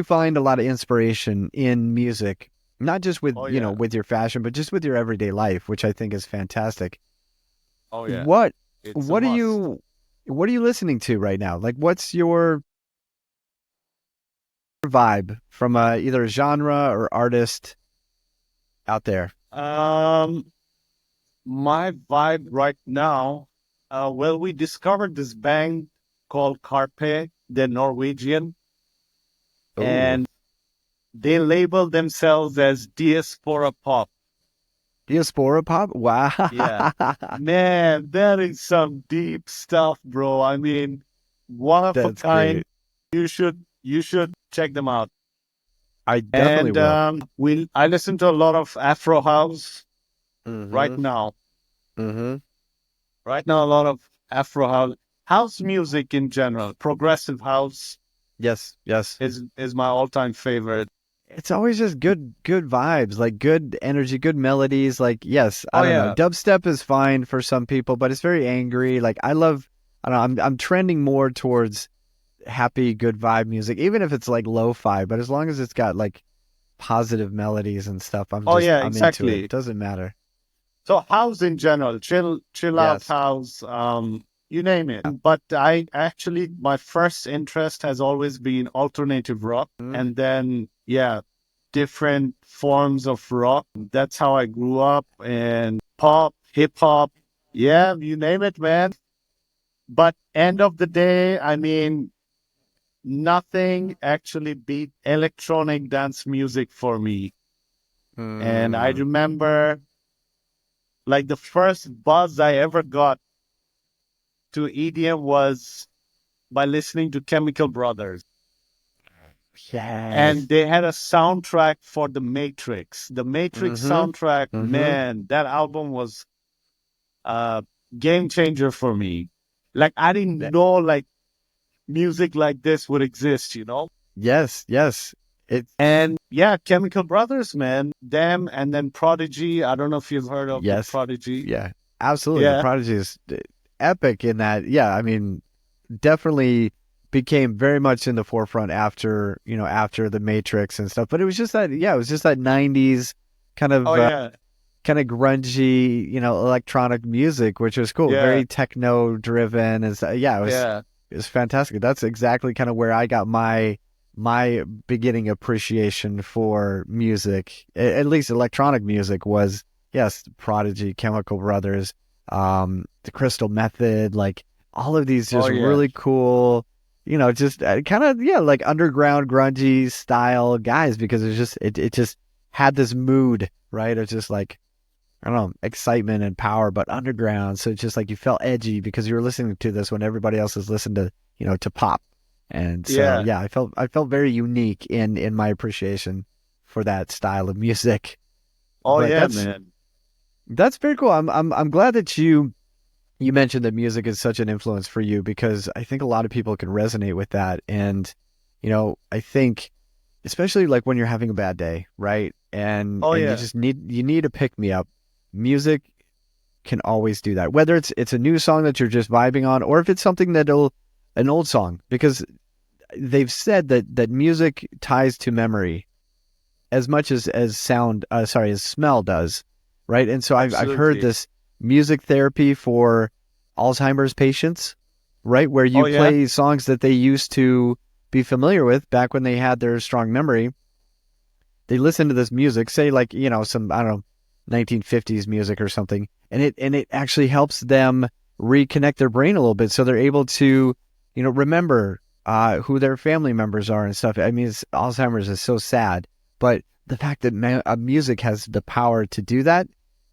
find a lot of inspiration in music, not just with Oh yeah. with your fashion, but just with your everyday life, which I think is fantastic. Oh yeah. What It's a what are must. you what are you listening to right now? Like, what's your vibe from either a genre or artist out there? Um, my vibe right now, well, we discovered this band called Carpe, they're Norwegian, Oh, and they label themselves as diaspora pop. diaspora pop. Wow, Yeah. Man, that is some deep stuff, bro. I mean, one of a that's kind. great. You should check them out. I definitely And will. I listen to a lot of Afro house right Mm-hmm. now. Mm-hmm. Right now, a lot of Afro house music in general. Progressive house Yes, yes. is my all time favorite. It's always just good vibes, like good energy, good melodies. Like, yes, I Oh don't know. yeah. Dubstep is fine for some people, but it's very angry. Like, I don't know, I'm trending more towards happy, good vibe music, even if it's like lo-fi, but as long as it's got like positive melodies and stuff, Oh yeah. I'm into it. Exactly. Doesn't matter. So house in general, chill out Yes. house, you name it. But I actually my first interest has always been alternative rock, Mhm. and then yeah, different forms of rock. That's how I grew up, and pop, hip hop, yeah, you name it, man. But end of the day, I mean, nothing actually beat electronic dance music for me. And I Mm. remember like the first buzz I ever got to EDM was by listening to Chemical Brothers. Yes. And they had a soundtrack for The Matrix. The Matrix Mm-hmm. soundtrack, Mm-hmm. man, that album was a game changer for me. Like I didn't know like music like this would exist. Yes, yes. It's And yeah, Chemical Brothers, man, them and then Prodigy. I don't know if you've heard of the yes. Prodigy. Yeah. Absolutely. The Yeah, Prodigy is epic in that. Yeah, I mean, definitely became very much in the forefront after, after the Matrix and stuff. But it was just that, yeah, it was just that 90s kind oh of yeah, kind of grungy, electronic music, which was cool, yeah, very techno driven, and so, yeah, yeah. it was fantastic. That's exactly kind of where I got my beginning appreciation for music, at least electronic music, was yes, Prodigy, Chemical Brothers, the Crystal Method, like all of these Oh just yeah. really cool. Just kind of yeah, like underground grungy style guys because it just had this mood, right? It's just like I don't know, excitement and power, but underground. So it's just like you felt edgy because you were listening to this when everybody else is listening to, to pop. And so, Yeah. yeah, I felt very unique in my appreciation for that style of music. Oh But yeah, that's man. that's very cool. I'm glad that you mentioned that music is such an influence for you because I think a lot of people can resonate with that. And, I think especially like when you're having a bad day, right? And Oh you yeah. just need to pick me up. Music can always do that. Whether it's a new song that you're just vibing on, or if it's something that'll an old song, because they've said that music ties to memory as much as sound. As smell does, right? And so I've heard Absolutely. this music therapy for Alzheimer's patients, right, where Oh you yeah. play songs that they used to be familiar with back when they had their strong memory. They listen to this music, say like some I don't know 1950s music or something, and it actually helps them reconnect their brain a little bit, so they're able to remember who their family members are and stuff. I mean, Alzheimer's is so sad, but the fact that music has the power to do that,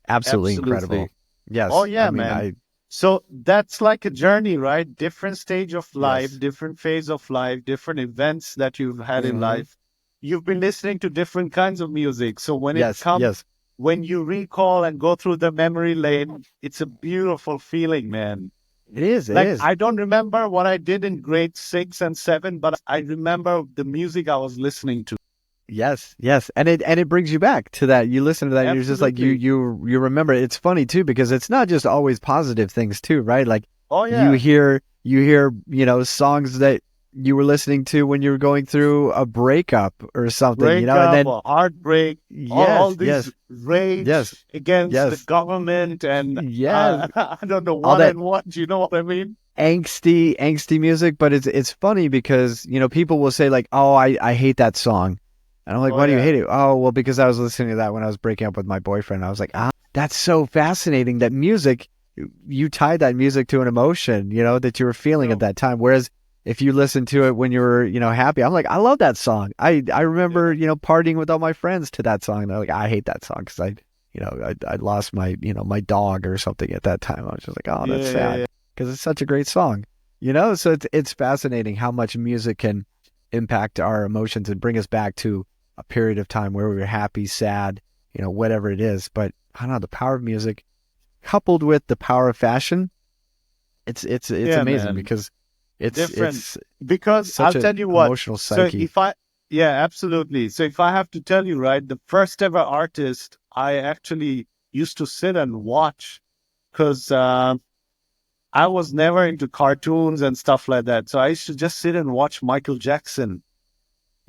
absolutely incredible. Absolutely. Oh Yes, I yeah, mean, man. So that's like a journey, right? Different stage of life, yes, different phase of life, different events that you've had in hmm life. You've been listening to different kinds of music. So yes, yes, when you recall and go through the memory lane, it's a beautiful feeling, man. it is, it Like is. I don't remember what I did in grade 6 and 7, but I remember the music I was listening to. Yes, yes, and it brings you back to that. You listen to that, and you're just like Absolutely. you remember. It's funny too because it's not just always positive things too, right? Like Oh you yeah. hear you hear songs that you were listening to when you were going through a breakup or something, and Breakup then or heartbreak, all yes, these yes, yes, rage against the yes, government and yes, I don't know all what that and what. You know what I mean? angsty music. But it's funny because people will say like, oh, I hate that song. And I'm like, Oh why do you yeah, hate it? Oh, well, because I was listening to that when I was breaking up with my boyfriend. I was like, that's so fascinating that music, you tied that music to an emotion, that you were feeling at true. that time. Whereas if you listen to it when you were, happy, I'm like, I love that song. I remember, Yeah, partying with all my friends to that song. And they're like, I hate that song because I lost my, my dog or something at that time. I was just like, oh, that's yeah, yeah, sad yeah. because it's such a great song, So it's fascinating how much music can impact our emotions and bring us back to a period of time where we were happy, sad, whatever it is. But I don't know, the power of music coupled with the power of fashion, it's Yeah, amazing man. because it's Different. it's Because such I'll an tell you what. emotional So psyche. if I, yeah, absolutely. So if I have to tell you, right, the first ever artist I actually used to sit and watch because I was never into cartoons and stuff like that. So I used to just sit and watch Michael Jackson.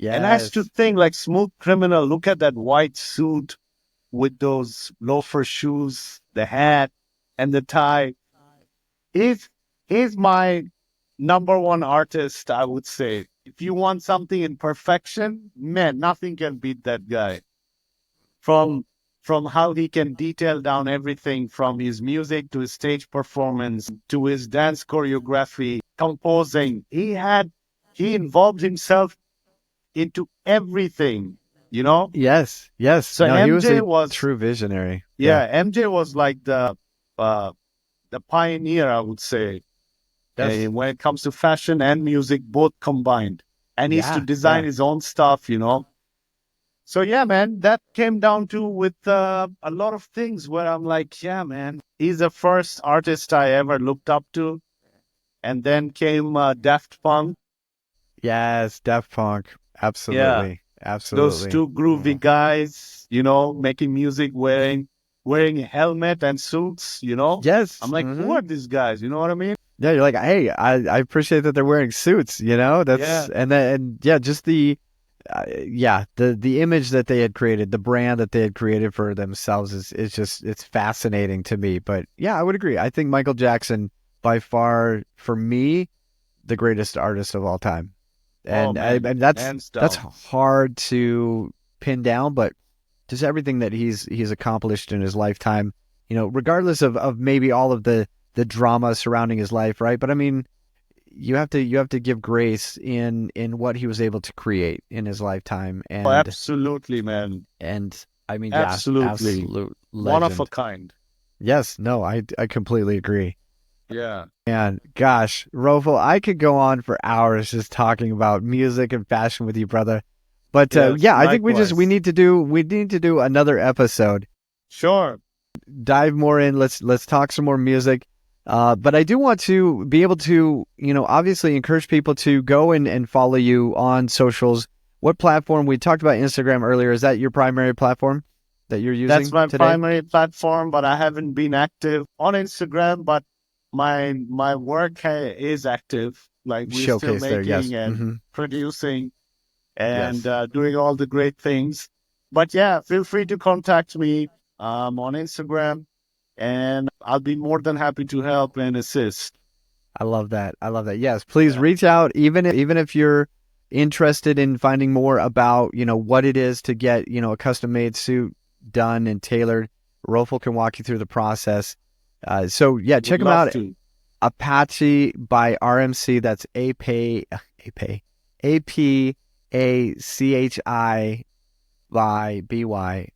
And I used to Yes, think, like, Smooth Criminal, look at that white suit with those loafer shoes, the hat, and the tie. He's, he's my number one artist, I would say. If you want something in perfection, man, nothing can beat that guy. From from how he can detail down everything from his music to his stage performance to his dance choreography, composing. He involved himself into everything, you know? yes, yes. So No, he was MJ a was true visionary. Yeah. yeah, MJ was like uh the pioneer, I would say, Yes. when it comes to fashion and music both combined. And he used to Yeah. design Yeah. his own stuff, you know? So yeah, man, that came down to with a lot of things where I'm like, yeah, man, he's the first artist I ever looked up to, and then came Daft Punk. Yes. Daft Punk. Yeah, Absolutely. those Absolutely. two groovy Mhm. guys, making music wearing a helmet and suits. I'm Yes. like, who hmm are these guys? You know what I mean? Yeah, you're like, hey, I appreciate that they're wearing suits, Yeah. That's and then and yeah, just the image that they had created, the brand that they had created for themselves is just it's fascinating to me. But yeah, I would agree. I think Michael Jackson by far for me the greatest artist of all time. Oh man, And that's hands that's down. hard to pin down, but just everything that he's accomplished in his lifetime, regardless of maybe all of the drama surrounding his life, right? But I mean, you have to give grace in what he was able to create in his lifetime, Oh, and absolutely, man. and I mean, yeah, Absolutely. absolute One of a legend. kind. Yes, no, I completely agree. Yeah. And gosh, Rofel, I could go on for hours just talking about music and fashion with you, brother. But Yes, yeah, I think we likewise. need to do another episode. Sure. Dive more in. Let's talk some more music. But I do want to be able to, obviously encourage people to go and follow you on socials. What platform? We talked about Instagram earlier. Is that your primary platform that you're That's using my today? primary platform, but I haven't been active on Instagram, but my work is active. Like we're still Showcase there. Yes. making and producing and Yes. doing all the great things. But yeah, feel free to contact me on Instagram, and I'll be more than happy to help and assist. I love that. I love that. Yes, please Yeah, reach out even if you're interested in finding more about, what it is to get, a custom made suit done and tailored. Rofel can walk you through the process. So yeah, would check them love out. to. Apachi by RMC. That's APACHI by BYRMC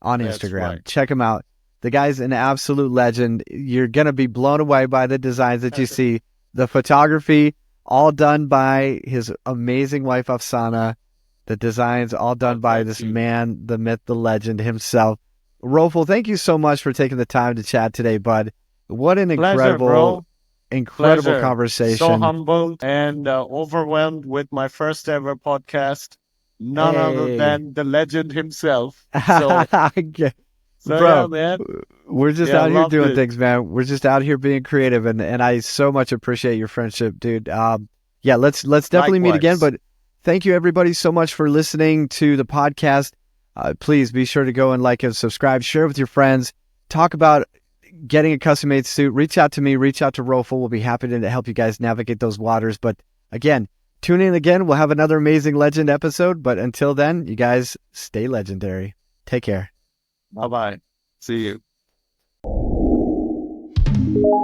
on That's Instagram. right. Check him out. The guy's an absolute legend. You're going to be blown away by the designs that you see. The photography, all done by his amazing wife, Afsana. The designs, all done by this man, the myth, the legend himself. Rofel, thank you so much for taking the time to chat today, bud. What an incredible conversation. So humbled and overwhelmed with my first ever podcast. None other than the legend himself. So, bro, yeah, man. We're just out here doing things, man. We're just out here being creative, and I so much appreciate your friendship, dude. Yeah, let's definitely meet again. But thank you, everybody, so much for listening to the podcast. Please be sure to go and like and subscribe, share with your friends, talk about getting a custom-made suit. Reach out to me, reach out to Rofel. We'll be happy to help you guys navigate those waters. But again, tune in again. We'll have another amazing legend episode. But until then, you guys stay legendary. Take care. Bye-bye. See you.